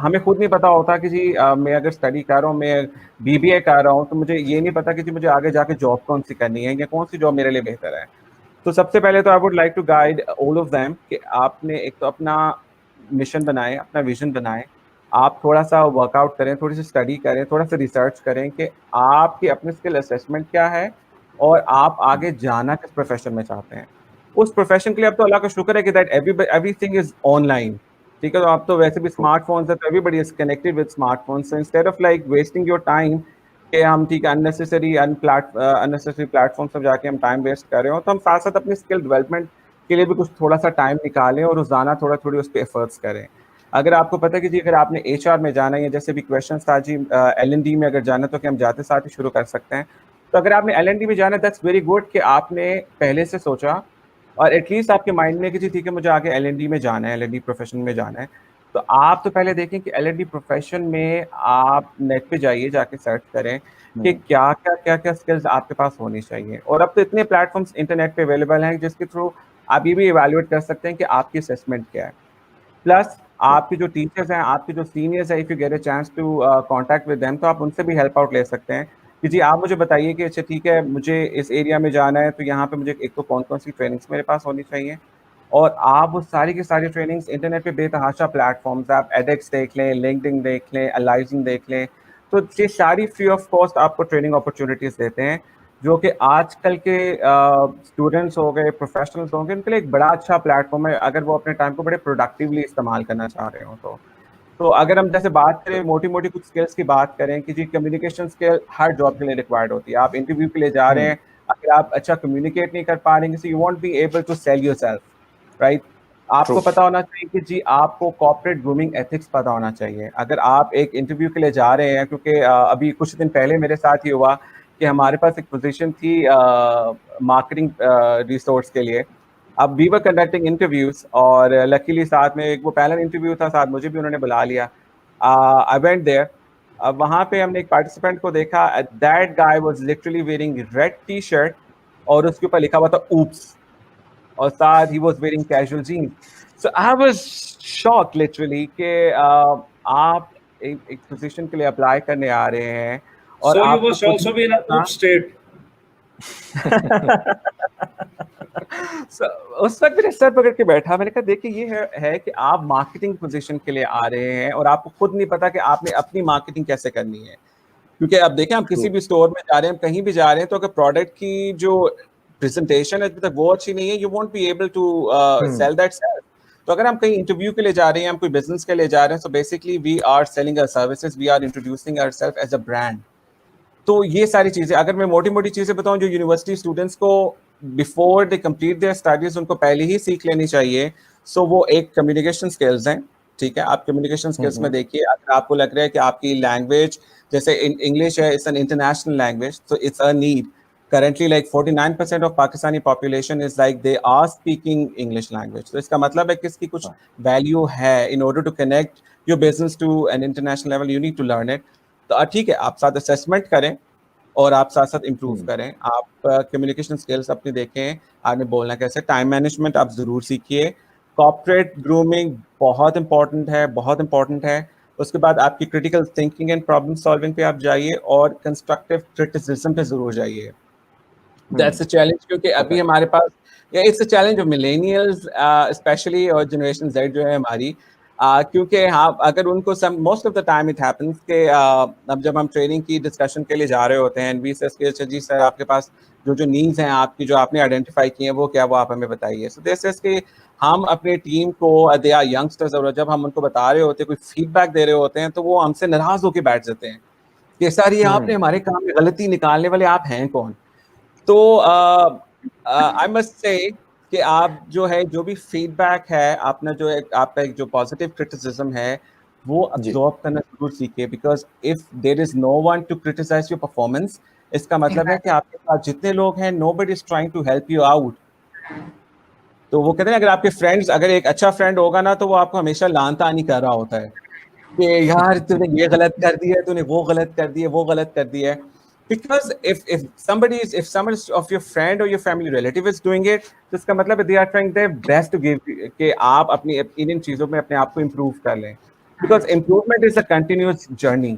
ہمیں خود نہیں پتا ہوتا کہ جی میں اگر اسٹڈی کر رہا ہوں, میں بی بی اے کر رہا ہوں, تو مجھے یہ نہیں پتا کہ جی مجھے آگے جا کے جاب کون سی کرنی ہے یا کون سی جاب میرے لیے بہتر ہے. تو سب سے پہلے تو I would like to guide all of them کہ آپ نے ایک تو اپنا مشن بنائیں, اپنا ویژن بنائیں, آپ تھوڑا سا ورک آؤٹ کریں, تھوڑی سی اسٹڈی کریں, تھوڑا سا ریسرچ کریں کہ آپ کی اپنی اسکل اسیسمنٹ کیا ہے اور آپ آگے جانا کس پروفیشن میں چاہتے ہیں. اس پروفیشن کے لیے اب تو اللہ کا شکر ہے کہ that every thing is on line. ٹھیک ہے, تو آپ تو ویسے بھی اسمارٹ فونس ہے, تو everybody is connected with smartphones. Instead of like wasting your time کہ ہم ٹھیک ہے اننیسیسری پلیٹ فارم سے جا کے ہم ٹائم ویسٹ کر رہے ہوں, تو ہم ساتھ ساتھ اپنی اسکل ڈیولپمنٹ کے لیے بھی کچھ تھوڑا سا ٹائم نکالیں اور روزانہ تھوڑی اس پہ ایفرٹس کریں. اگر آپ کو پتہ ہے کہ جی اگر آپ نے ایچ آر میں جانا ہے, جیسے بھی کویشچن تھا جی ایل این ڈی میں اگر جانا ہے تو کہ ہم جاتے ساتھ ہی شروع کر سکتے ہیں. تو اگر آپ نے ایل این ڈی میں جانا ہے دیٹس ویری گڈ کہ آپ نے پہلے سے سوچا اور ایٹ لیسٹ آپ کے مائنڈ میں کہ جی ٹھیک ہے مجھے آگے ایل این ڈی میں جانا ہے, ایل این ڈی پروفیشن میں جانا ہے. تو آپ تو پہلے دیکھیں کہ ایل این ڈی پروفیشن میں آپ نیٹ پہ جائیے, جا کے سرچ کریں کہ کیا کیا اسکلز آپ کے پاس ہونی چاہیے. اور اب تو اتنے پلیٹ فارمس انٹرنیٹ پہ اویلیبل ہیں جس کے تھرو آپ یہ بھی ایویلویٹ کر سکتے ہیں کہ آپ کی اسیسمنٹ کیا ہے. پلس آپ کے جو ٹیچرز ہیں, آپ کے جو سینئرز ہیں, if you get a chance to contact with them, تو آپ ان سے بھی ہیلپ آؤٹ لے سکتے ہیں کہ جی آپ مجھے بتائیے کہ اچھا ٹھیک ہے مجھے اس ایریا میں جانا ہے, تو یہاں پہ مجھے ایک تو کون سی ٹریننگس میرے پاس ہونی چاہیے. اور آپ وہ ساری کی ساری ٹریننگس انٹرنیٹ پہ بے تحاشا پلیٹ فارمس, آپ ایڈیکس دیکھ لیں, لنکڈن دیکھ لیں, الائزن دیکھ لیں, تو یہ ساری فری آف کاسٹ آپ کو ٹریننگ اپرچونیٹیز دیتے ہیں, جو کہ آج کل کے اسٹوڈنٹس ہو گئے, پروفیشنلس ہوں گے, ان کے لیے ایک بڑا اچھا پلیٹ فارم ہے اگر وہ اپنے ٹائم کو بڑے پروڈکٹیولی استعمال کرنا چاہ رہے ہوں. تو اگر ہم جیسے بات کریں موٹی کچھ اسکلس کی بات کریں کہ جی کمیونیکیشن اسکل ہر جاب کے لیے ریکوائرڈ ہوتی ہے. آپ انٹرویو کے لیے جا رہے ہیں, اگر آپ اچھا کمیونیکیٹ نہیں کر پا رہے ہیں, you want be able to sell yourself, right. آپ کو پتا ہونا چاہیے کہ جی آپ کو کارپوریٹ گرومنگ ایتھکس پتا ہونا چاہیے. اگر آپ ایک انٹرویو کے لیے جا رہے ہیں, کیونکہ ابھی کچھ دن پہلے میرے ساتھ یہ ہوا کہ ہمارے پاس ایک پوزیشن تھی مارکیٹنگ ریسورس کے لیے. اب وی ور کنڈکٹنگ انٹرویوز, اور لکیلی ساتھ میں ایک وہ پینل انٹرویو تھا, ساتھ مجھے بھی انہوں نے بلا لیا. I went there. اب وہاں پہ ہم نے ایک پارٹیسپینٹ کو دیکھا, that guy was literally wearing red T shirt اور اس کے اوپر لکھا ہوا تھا اوپس, اور ساتھ ہی was wearing casual jeans. So I was shock literally کہ آپ ایک پوزیشن کے لیے اپلائی کرنے آ رہے ہیں اور So you آپ must کو also be in an oop state. اس وقت میرے سر پکڑ کے بیٹھا, میں نے کہا دیکھیں یہ ہے کہ آپ مارکیٹنگ پوزیشن کے لیے آ رہے ہیں اور آپ کو خود نہیں پتا کہ آپ نے اپنی مارکیٹنگ کیسے کرنی ہے. کیونکہ اب دیکھیں ہم کسی بھی اسٹور میں جا رہے ہیں, ہم کہیں بھی جا رہے ہیں, تو اگر پروڈکٹ کی جو پریزنٹیشن ہے تک وہ اچھی نہیں ہے, you won't be able to sell that sale. تو اگر ہم کہیں انٹرویو کے لیے جا رہے ہیں, ہم کوئی بزنس کے لیے جا رہے ہیں, so basically we are selling our services, we are introducing our self as a brand. تو یہ ساری چیزیں اگر میں موٹی چیزیں بتاؤں جو یونیورسٹی اسٹوڈنٹس کو before they complete their studies ان کو پہلے ہی سیکھ لینی چاہیے. سو وہ ایک کمیونیکیشن اسکلز ہیں, ٹھیک ہے. آپ کمیونیکیشن اسکلس میں دیکھیے, اگر آپ کو لگ رہا ہے کہ آپ کی لینگویج جیسے انگلش ہے, اٹس این انٹرنیشنل لینگویج, تو it's a need. Currently, like 49% of Pakistani population is like they are speaking English language. تو اس کا مطلب ہے کہ اس کی کچھ value ہے. In order to connect your business to an international level, you need to learn it. تو ٹھیک ہے, آپ ساتھ assessment کریں اور آپ ساتھ ساتھ امپروو کریں. آپ کمیونیکیشن اسکلس اپنی دیکھیں, آپ نے بولنا کیسے, ٹائم مینجمنٹ آپ ضرور سیکھیے. کارپوریٹ گرومنگ بہت امپورٹنٹ ہے, بہت امپورٹنٹ ہے. اس کے بعد آپ کی critical thinking and problem solving پہ آپ جائیے, اور کنسٹرکٹیو کرٹیسزم پہ ضرور جائیے. دیٹس اے چیلنج, کیونکہ ابھی ہمارے پاس it's a challenge of millennials especially, اور جنریشن زیڈ جو ہے ہماری, کیونکہ ہاں اگر ان کو most of the time it happens کہ اب جب ہم ٹریننگ کی ڈسکشن کے لیے جا رہے ہوتے ہیں وی سیس کے جی سر آپ کے پاس جو نیڈز ہیں آپ کی, جو آپ نے آئیڈینٹیفائی کی ہیں, وہ کیا, وہ آپ ہمیں بتائیے. سو دس از کہ ہم اپنے ٹیم کو, دے آر ینگسٹرز, اور جب ہم ان کو بتا رہے ہوتے ہیں, کوئی فیڈ بیک دے رہے ہوتے ہیں, تو وہ ہم سے ناراض ہو کے بیٹھ جاتے ہیں کہ سر یہ آپ نے ہمارے کام میں غلطی نکالنے والے آپ ہیں کون. تو آئی مسٹ سے کہ آپ جو ہے جو بھی فیڈ بیک ہے, اپنا جو آپ کا ایک جو پازیٹیو کرٹیسزم ہے وہ ابزارب کرنا ضرور سیکھیے. Because if there is no one to criticise your performance, اس کا مطلب ہے کہ آپ کے پاس جتنے لوگ ہیں nobody is trying to help you out. تو وہ کہتے ہیں اگر آپ کے فرینڈس, اگر ایک اچھا فرینڈ ہوگا نا, تو وہ آپ کو ہمیشہ لان تانی کر رہا ہوتا ہے کہ یار تو نے یہ غلط کر دیا ہے, تو نے وہ غلط کر دی ہے, وہ غلط کر دیا ہے. Because if somebody of your friend or your family relative is doing it, تو اس کا مطلب they are trying their best to give کہ آپ اپنی ان چیزوں میں اپنے آپ کو امپروو کر لیں. Because improvement is a continuous journey.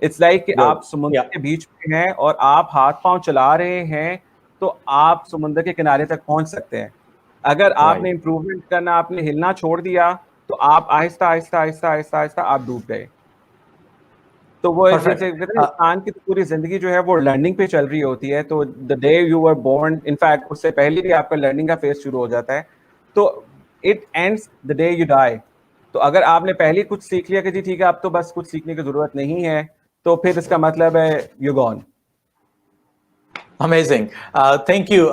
It's like کہ آپ سمندر کے بیچ میں ہیں اور آپ ہاتھ پاؤں چلا رہے ہیں, تو آپ سمندر کے کنارے تک پہنچ سکتے ہیں. اگر آپ نے امپروومنٹ کرنا, آپ نے ہلنا چھوڑ دیا, تو آپ آہستہ آہستہ آہستہ آہستہ آہستہ آپ ڈوب گئے. تو وہ انسان کی پوری زندگی جو ہے وہ لرننگ پہ چل رہی ہوتی ہے. تو the day you are born, in fact اس سے پہلے بھی آپ کا لرننگ کا فیز شروع ہو جاتا ہے. تو it ends the day you die. تو اگر آپ نے پہلے کچھ سیکھ لیا کہ جی ٹھیک ہے اب تو بس کچھ سیکھنے کی ضرورت نہیں ہے, تو پھر اس کا مطلب ہے you gone. Amazing, thank you.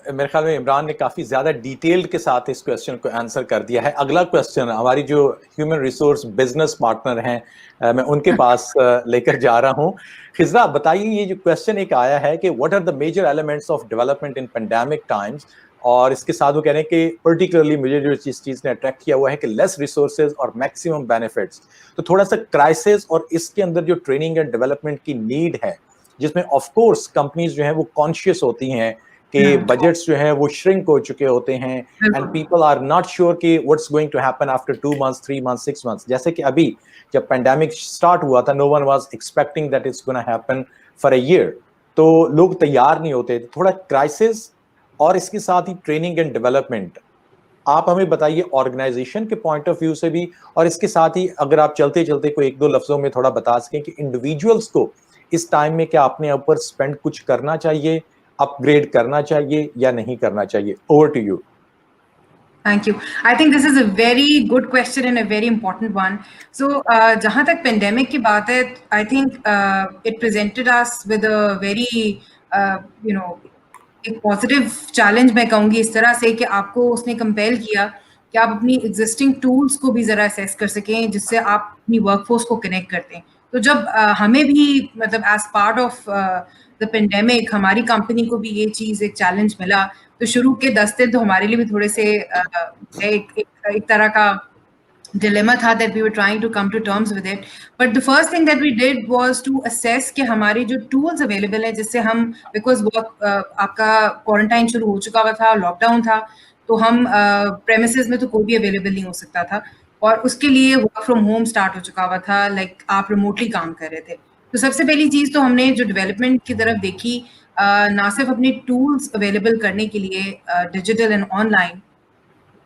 میرے خیال میں عمران نے کافی زیادہ ڈیٹیل کے ساتھ اس کویشچن کو آنسر کر دیا ہے. اگلا کویشچن ہماری جو ہیومن ریسورس بزنس پارٹنر ہیں, میں ان کے پاس لے کر جا رہا ہوں. خضرا بتائیے, یہ جو کویشچن ایک آیا ہے کہ what are the major elements of development in pandemic times, اور اس کے ساتھ وہ کہہ رہے ہیں کہ پرٹیکولرلی مجھے جو چیز نے اٹریکٹ کیا ہوا ہے کہ لیس ریسورسز اور میکسیمم بینیفٹس. تو تھوڑا سا کرائسس اور اس کے اندر جو ٹریننگ اینڈ ڈیولپمنٹ کی نیڈ ہے, جس میں آف کورس کمپنیز جو ہیں وہ کانشیس ہوتی ہیں کہ بجٹس جو ہیں وہ شرنک ہو چکے ہوتے ہیں, and people are not sure کہ what's going to happen after 2 months 3 months 6 months. جیسے کہ ابھی جب پینڈیمک اسٹارٹ ہوا تھا, no one was expecting that it's gonna happen for a year, تو لوگ تیار نہیں ہوتے. تھوڑا کرائسس اور اس کے ساتھ ہی ٹریننگ اینڈ ڈیولپمنٹ, آپ ہمیں بتائیے آرگنائزیشن کے پوائنٹ آف ویو سے بھی, اور اس کے ساتھ ہی اگر آپ چلتے چلتے کوئی 1-2 لفظوں میں تھوڑا بتا سکیں کہ انڈیویجولس کو اس ٹائم میں کیا اپنے اوپر اسپینڈ کچھ کرنا چاہیے, اپ گریڈ کرنا چاہیے یا نہیں کرنا چاہیے. Over to you. Thank you. I think this is a very good question and a very important one. So, jahan tak pandemic ki baat hai, I think it presented us with a very, ایک پازیٹیو چیلنج میں کہوں گی اس طرح سے کہ آپ کو اس نے کمپیل کیا کہ آپ اپنی ایگزسٹنگ ٹولس کو بھی ذرا اسیس کر سکیں, جس سے آپ اپنی ورک فورس کو کنیکٹ کرتے ہیں. تو جب ہمیں بھی مطلب as part of the pandemic ہماری کمپنی کو بھی یہ چیز ایک چیلنج ملا, تو شروع کے 10 دن تو ہمارے لیے بھی تھوڑے سے ایک طرح کا dilemma تھا that we were trying to come to terms with it. But the first thing that we did was to assess کہ ہماری جو tools available ہیں جس سے ہم, because آپ کا کوارنٹائن شروع ہو چکا ہوا تھا, لاک ڈاؤن تھا, تو ہم premises میں تو کوئی بھی اویلیبل نہیں ہو سکتا تھا, اور اس کے لیے ورک فرام ہوم اسٹارٹ ہو چکا ہوا تھا, لائک آپ ریموٹلی کام کر رہے تھے. تو سب سے پہلی چیز تو ہم نے جو ڈیولپمنٹ کی طرف دیکھی, نہ صرف اپنے ٹولس اویلیبل کرنے کے لیے digital and on line,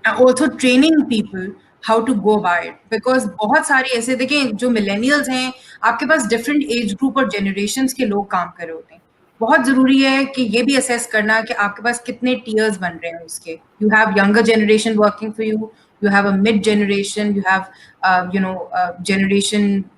also training people how to go by it, because بہت سارے ایسے دیکھیں جو ملینیلز ہیں, آپ کے پاس ڈفرینٹ ایج گروپ اور جنریشنز کے لوگ کام کر رہے ہوتے ہیں. بہت ضروری ہے کہ یہ بھی اسیس کرنا کہ آپ کے پاس کتنے ٹیئرز بن رہے ہیں اس کے. You have younger generation working for you, you have a mid generation, you have generation,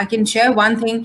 I can share one thing.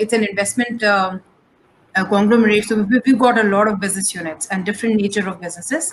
it's an investment conglomerate, so we've got a lot of business units and different nature of businesses.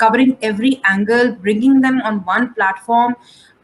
covering every angle, bringing them on one platform.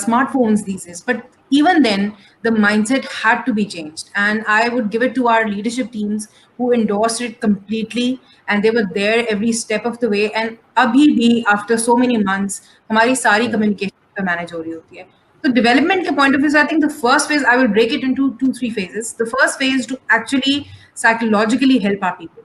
smartphones these days. But even then, the mindset had to be changed, and I would give it to our leadership teams who endorsed it completely, and they were there every step of the way. And abhi bhi, after so many months, hamari sari communication pe manage ho rahi hoti hai. So development ke point of view, I think the first phase, I will break it into 2-3 phases. The first phase to actually psychologically help our people,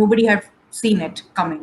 nobody had seen it coming.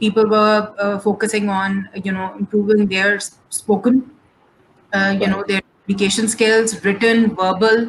people were focusing on improving their spoken, their communication skills, written, verbal.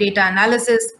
data analysis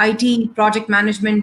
IT project management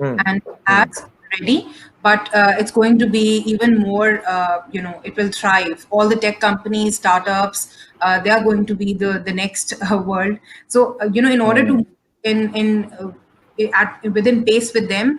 and as ready, but it's going to be even more, it will thrive. All the tech companies, startups, they are going to be the next world. So in order to within pace with them,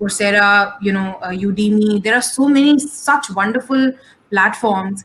Coursera, Udemy, there are so many such wonderful platforms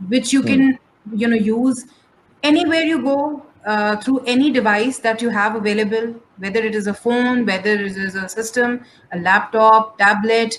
which you can use anywhere you go, through any device that you have available, whether it is a phone, whether it is a system, a laptop, tablet,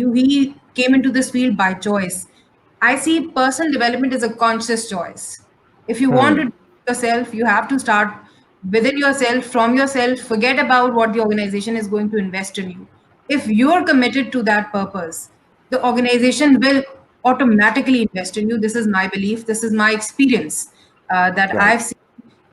you he came into this field by choice. I see personal development as a conscious choice. If you want to do yourself, you have to start within yourself, from yourself. Forget about what the organization is going to invest in you. If you're committed to that purpose, the organization will automatically invest in you. This is my belief. This is my experience that I've seen.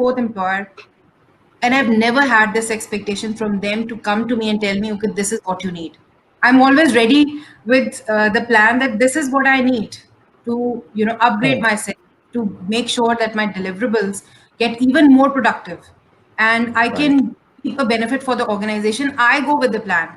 4th employer. And I've never had this expectation from them to come to me and tell me, okay, this is what you need. I'm always ready with the plan that this is what I need to, upgrade myself, to make sure that my deliverables get even more productive. And I can keep a benefit for the organization. I go with the plan.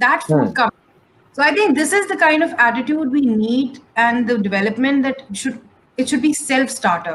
that forthcoming. So I think this is the kind of attitude we need, and the development that should be self-starter.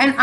and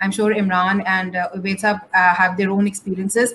I'm sure Imran and Ubaid sahab have their own experiences.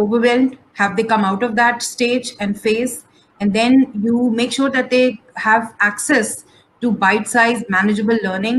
overwhelmed, have they come out of that stage and phase, and then you make sure that they have access to bite size manageable learning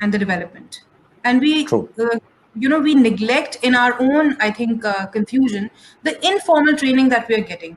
and the development, and we we neglect in our own I think confusion the informal training that we are getting.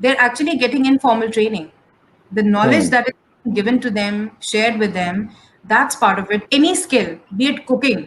they're actually getting informal training. The knowledge that is given to them, shared with them, that's part of it. Any skill, be it cooking,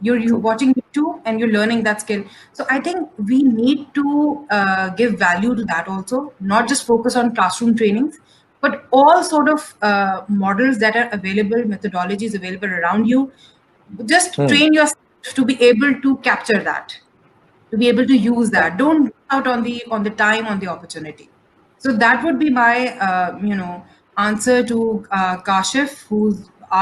You're watching YouTube and you're learning that skill. So I think we need to give value to that also, not just focus on classroom trainings, but all sort of models that are available, methodologies available around you. Just train yourself to be able to capture that, to be able to use that. Don't miss out on the time, on the opportunity. So that would be my answer to Kashif, who's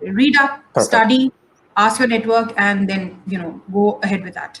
read up, study, ask your network, and then go ahead with that.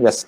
Yes.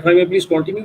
if I may please continue.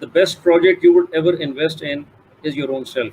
the best project you would ever invest in is your own self.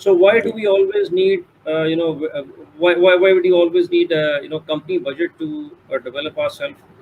So why do we always need why would you always need company budget to develop ourselves?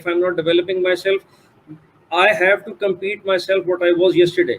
If I'm not developing myself, I have to compete myself what I was yesterday.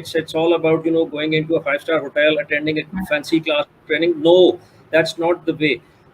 it's all about going into a 5-star hotel, attending a fancy class training. No, that's not the way.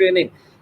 training.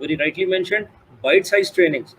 very rightly mentioned bite size trainings.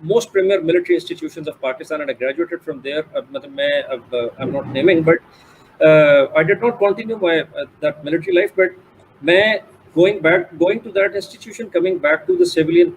most premier military institutions of Pakistan, and I graduated from there. I'm not naming, but I did not continue my that military life, but going to that institution, coming back to the civilian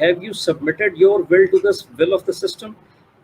have you submitted your will to the will of the system?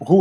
who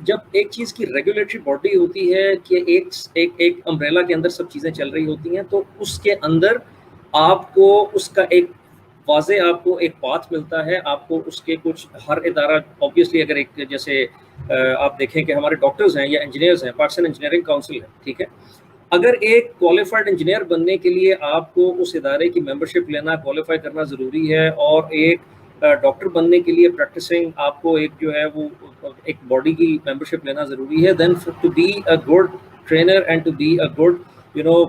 جب ایک چیز کی ریگولیٹری باڈی ہوتی ہے کہ ایک امبریلا کے اندر سب چیزیں چل رہی ہوتی ہیں، تو اس کے اندر آپ کو اس کا ایک واضح آپ کو ایک پاتھ ملتا ہے. آپ کو اس کے کچھ ہر ادارہ آبویسلی اگر ایک جیسے آپ دیکھیں کہ ہمارے ڈاکٹرز ہیں یا انجینئرز ہیں، پاکستان انجینئرنگ کونسل ہے، ٹھیک ہے. اگر ایک کوالیفائڈ انجینئر بننے کے لیے آپ کو اس ادارے کی ممبرشپ لینا، کوالیفائی کرنا ضروری ہے، اور ایک ڈاکٹر بننے کے لیے پریکٹسنگ آپ کو ایک جو ہے وہ ایک باڈی کی ممبرشپ لینا ضروری ہے. Then to be a good trainer and to be a good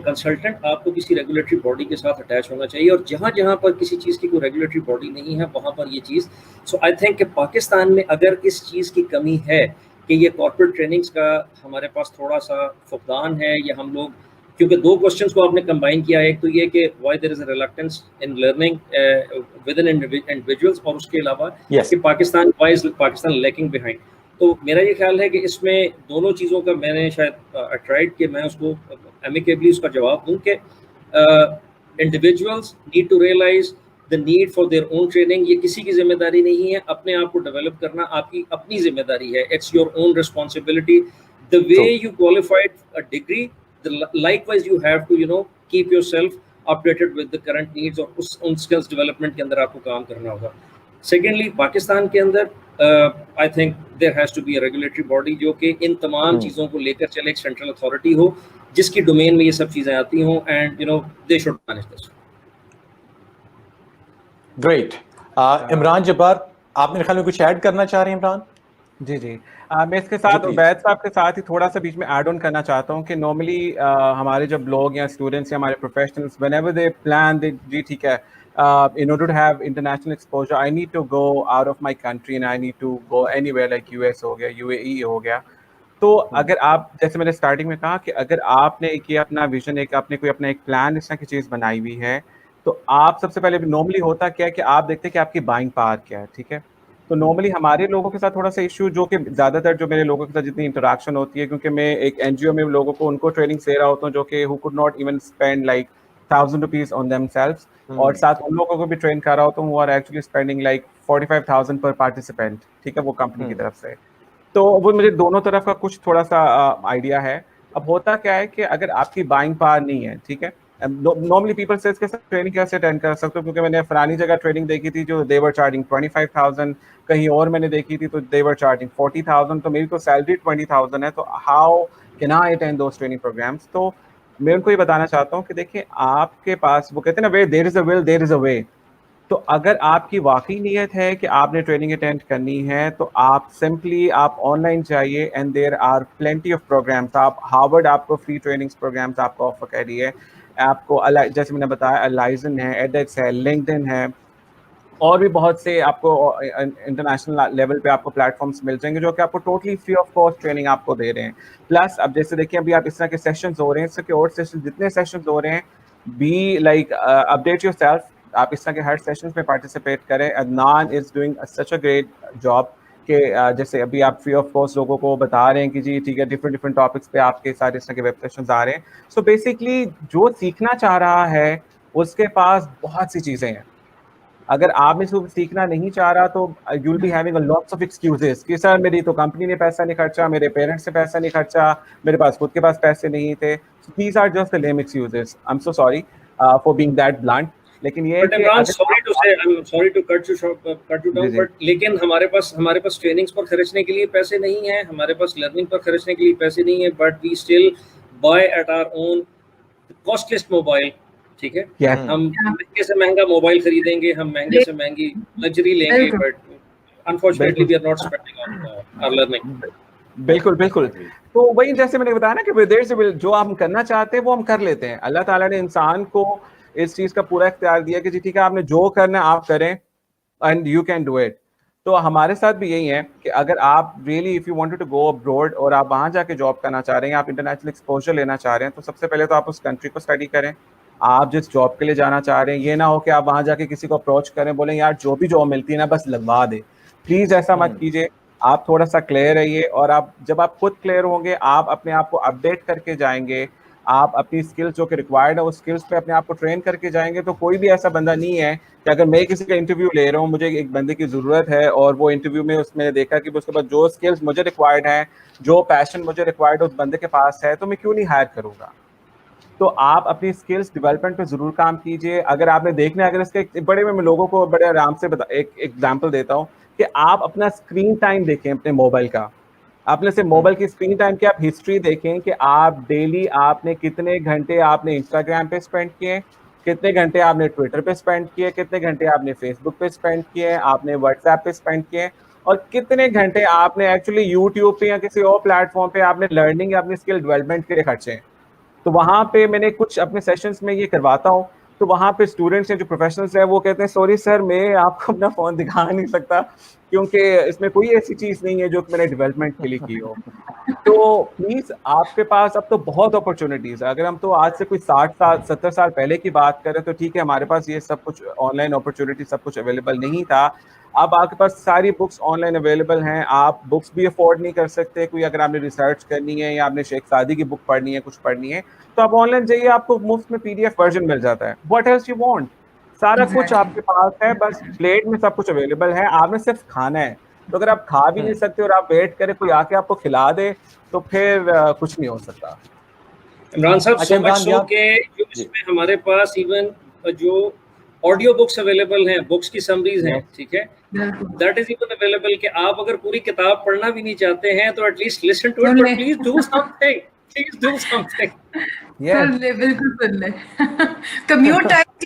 consultant, آپ کو کسی ریگولیٹری باڈی کے ساتھ اٹیچ ہونا چاہیے. اور جہاں جہاں پر کسی چیز کی کوئی ریگولیٹری باڈی نہیں ہے وہاں پر یہ چیز. سو آئی تھنک کہ پاکستان میں اگر اس چیز کی کمی ہے کہ یہ کارپوریٹ ٹریننگز کا ہمارے پاس تھوڑا سا فقدان ہے، یا ہم لوگ کیونکہ دو کوشچنس کو آپ نے کمبائن کیا ہے، ایک تو یہ کہ why there is a reluctance in learning with in individuals, اور اس کے علاوہ کہ پاکستان لیکنگ بہائنڈ. تو میرا یہ خیال ہے کہ اس میں دونوں چیزوں کا میں نے شاید ٹرائڈ کہ میں اس کو امیکیبلی اس کا جواب دوں کہ individuals need to realise the need for their own training. یہ کسی کی ذمہ داری نہیں ہے، اپنے آپ کو ڈیولپ کرنا آپ کی اپنی ذمہ داری ہے. It's your own responsibility. The way you qualified a degree, likewise you have to keep yourself updated with the current needs, اور ان skills development کے اندر آپ کو کام کرنا ہوگا. Secondly, پاکستان کے اندر I think there has to be a regulatory body جو کہ ان تمام چیزوں کو لے کر چلے، ایک سینٹرل اتھارٹی ہو جس کی ڈومین میں یہ سب چیزیں آتی ہوں، and they should manage this. Great. Imran Jabbar, آپ میرے خیال میں کچھ ایڈ کرنا چاہ رہے ہیں عمران؟ جی جی میں اس کے ساتھ عبید صاحب کے ساتھ ہی تھوڑا سا بیچ میں ایڈ آن کرنا چاہتا ہوں کہ نارملی ہمارے جب لوگ یا اسٹوڈنٹس یا ہمارے پروفیشنلس whenever they plan جی ٹھیک ہے in order to have international exposure I need to go out of my country and I need to go anywhere like US ہو گیا، UAE ہو گیا. تو اگر آپ جیسے میں نے اسٹارٹنگ میں کہا کہ اگر آپ نے ایک اپنا ویژن، ایک آپ نے کوئی اپنا ایک پلان اس طرح کی چیز بنائی ہوئی ہے، تو آپ سب سے پہلے نارملی ہوتا کیا ہے کہ آپ دیکھتے ہیں کہ آپ کی بائنگ پاور کیا ہے. ٹھیک ہے، تو نارملی ہمارے لوگوں کے ساتھ تھوڑا سا ایشو جو کہ زیادہ تر جو میرے لوگوں کے ساتھ جتنی انٹریکشن ہوتی ہے، کیونکہ میں ایک این جی او میں لوگوں کو ان کو ٹریننگ دے رہا ہوتا ہوں جو کہ who could not even spend like 1000 rupees on themselves، اور ساتھ ان لوگوں کو بھی ٹرین کر رہا ہوتا ہوں who are actually spending like 45,000 per participant. ٹھیک ہے، وہ کمپنی کی طرف سے. تو وہ مجھے دونوں طرف کا کچھ تھوڑا سا آئیڈیا ہے. اب ہوتا کیا ہے کہ اگر آپ کی بائنگ پاور نہیں ہے، ٹھیک ہے، نارملی پیپل سے اس کے ساتھ ٹریننگ کیسے اٹینڈ کر سکتے ہو، کیونکہ میں نے فلانی جگہ ٹریننگ دیکھی تھی جو they were charging 25,000، کہیں اور میں نے دیکھی تھی تو they were charging 40,000، تو میری تو سیلری 20,000 ہے، تو how can I attend those training programs؟ تو میں ان کو یہ بتانا چاہتا ہوں کہ دیکھیں آپ کے پاس وہ کہتے ہیں نا where there is a will there is a way. تو اگر آپ کی واقعی نیت ہے کہ آپ نے ٹریننگ اٹینڈ کرنی ہے تو آپ سمپلی آپ آن لائن جائیے and there are plenty of programmes. آپ ہارورڈ آپ کو فری ٹریننگس پروگرامس آپ کو آفر کر رہی ہے. آپ کو جیسے میں نے بتایا الائزن ہے، ایڈیکس ہے، لنکڈن ہے، اور بھی بہت سے آپ کو انٹرنیشنل لیول پہ آپ کو پلیٹ فارمس مل جائیں گے جو کہ آپ کو totally free of cost training آپ کو دے رہے ہیں. پلس اب جیسے دیکھیں ابھی آپ اس طرح کے سیشنز ہو رہے ہیں، اس طرح کے اور سیشن جتنے سیشنز ہو رہے ہیں، be like update your self. آپ اس طرح کے ہر سیشنز میں پارٹیسپیٹ کریں. Adnan is doing such a great job کہ جیسے ابھی آپ فری آف کاسٹ لوگوں کو بتا رہے ہیں کہ جی ٹھیک ہے ڈفرینٹ ٹاپکس پہ آپ کے سارے اس طرح کے ویب سیشنز آ رہے ہیں. سو بیسکلی جو سیکھنا چاہ رہا ہے اس کے پاس بہت سی چیزیں ہیں. اگر آپ اس کو سیکھنا نہیں چاہ رہا تو you will be having a lots of excuses کہ سر میری تو کمپنی نے پیسہ نہیں خرچا، میرے پیرنٹس نے پیسہ نہیں خرچا، میرے پاس خود کے پاس پیسے نہیں تھے. These are just the lame excuses. I am so sorry for being that blunt. لیکن یہ لیکن ہمارے پاس ٹریننگز پر خرچنے کے لیے پیسے نہیں ہیں، ہمارے پاس لرننگ پر خرچنے کے لیے پیسے نہیں ہیں، but we still buy at our own costliest mobile. ٹھیک ہے، ہم مہنگے سے مہنگا موبائل خریدیں گے، ہم مہنگے سے مہنگی لگژری لیں گے، but unfortunately we are not spending on our learning. بالکل بالکل. تو وہی جیسے میں نے بتایا نا کہ دیر سے جو ہم کرنا چاہتے ہیں وہ ہم کر لیتے ہیں. اللہ تعالیٰ نے انسان کو اس چیز کا پورا اختیار دیا کہ جی ٹھیک ہے آپ نے جو کرنا ہے آپ کریں and you can do it. تو ہمارے ساتھ بھی یہی ہے کہ اگر آپ really if you wanted to go abroad اور آپ وہاں جا کے جاب کرنا چاہ رہے ہیں، آپ انٹرنیشنل ایکسپوجر لینا چاہ رہے ہیں، تو سب سے پہلے تو آپ اس کنٹری کو اسٹڈی کریں. آپ جس جاب کے لیے جانا چاہ رہے ہیں یہ نہ ہو کہ آپ وہاں جا کے کسی کو اپروچ کریں بولیں یار جو بھی جاب ملتی ہے نا بس لگوا دے. پلیز ایسا مت کیجیے. آپ تھوڑا سا کلیئر رہیے، اور آپ جب آپ خود کلیئر ہوں گے آپ اپنے آپ کو اپڈیٹ کر کے جائیں گے. آپ اپنی اسکلس جو کہ ریکوائرڈ ہے اس اسکلس پہ اپنے آپ کو ٹرین کر کے جائیں گے. تو کوئی بھی ایسا بندہ نہیں ہے کہ اگر میں کسی کا انٹرویو لے رہا ہوں, مجھے ایک بندے کی ضرورت ہے اور وہ انٹرویو میں اس میں دیکھا کہ اس کے پاس جو اسکلس مجھے ریکوائرڈ ہیں, جو پیشن مجھے ریکوائرڈ اس بندے کے پاس ہے, تو میں کیوں نہیں ہائر کروں گا. تو آپ اپنی اسکلس ڈیولپمنٹ پہ ضرور کام کیجیے. اگر آپ نے دیکھنا ہے, اگر اس کے بڑے میں لوگوں کو بڑے آرام سے ایک ایگزامپل دیتا ہوں کہ آپ اپنا اسکرین ٹائم دیکھیں اپنے موبائل کا. آپ نے سے موبائل کی اسکرین ٹائم کی آپ ہسٹری دیکھیں کہ آپ ڈیلی آپ نے کتنے گھنٹے آپ نے انسٹاگرام پہ اسپینڈ کیے, کتنے گھنٹے آپ نے ٹویٹر پہ اسپینڈ کیے, کتنے گھنٹے آپ نے فیس بک پہ اسپینڈ کیے, آپ نے واٹس ایپ پہ اسپینڈ کیے, اور کتنے گھنٹے آپ نے ایکچولی یوٹیوب پہ یا کسی اور پلیٹ فارم پہ آپ نے لرننگ یا اپنی اسکل ڈیولپمنٹ کے لیے خرچے ہیں. تو وہاں پہ میں نے کچھ اپنے سیشنز میں یہ کرواتا ہوں, تو وہاں پہ اسٹوڈنٹس ہیں جو پروفیشنلس ہیں وہ کہتے ہیں سوری سر میں آپ کو اپنا فون دکھا نہیں سکتا کیونکہ اس میں کوئی ایسی چیز نہیں ہے جو میں نے ڈیولپمنٹ کے لیے کی ہو. تو پلیز آپ کے پاس اب تو بہت اپرچونیٹیز ہے. اگر ہم تو آج سے کوئی 60 سال 70 سال پہلے کی بات کریں تو ٹھیک ہے, ہمارے پاس یہ سب کچھ آن لائن اپرچونیٹی سب کچھ اویلیبل نہیں تھا. اب آپ کے پاس ساری بکس آن لائن اویلیبل ہیں, آپ بکس بھی افورڈ نہیں کر سکتے کوئی, اگر آپ نے ریسرچ کرنی ہے یا آپ نے شیخ سعدی کی بک پڑھنی ہے, کچھ پڑھنی ہے, تو آپ آن لائن جائیے, آپ کو مفت میں PDF ورژن مل جاتا ہے. واٹ ایلس یو وانٹ, سارا کچھ آپ کے پاس ہے, بس پلیٹ میں سب کچھ اویلیبل ہے, آپ نے صرف کھانا ہے. تو اگر آپ کھا بھی نہیں سکتے اور آپ ویٹ کریں کوئی آ کے آپ کو کھلا دے تو پھر کچھ نہیں ہو سکتا. عمران صاحب, اچھا سو مچ عمران سو یہاں کہ جو اس میں ہمارے پاس ایون جو آڈیو بکس اویلیبل ہیں, بکس کی سمریز ہیں, ٹھیک ہے, دیٹ از ایون اویلیبل کہ آپ اگر پوری کتاب پڑھنا بھی نہیں چاہتے ہیں تو at least listen to it, but please do something, please do something. سن لے, بالکل سن لے. Commute time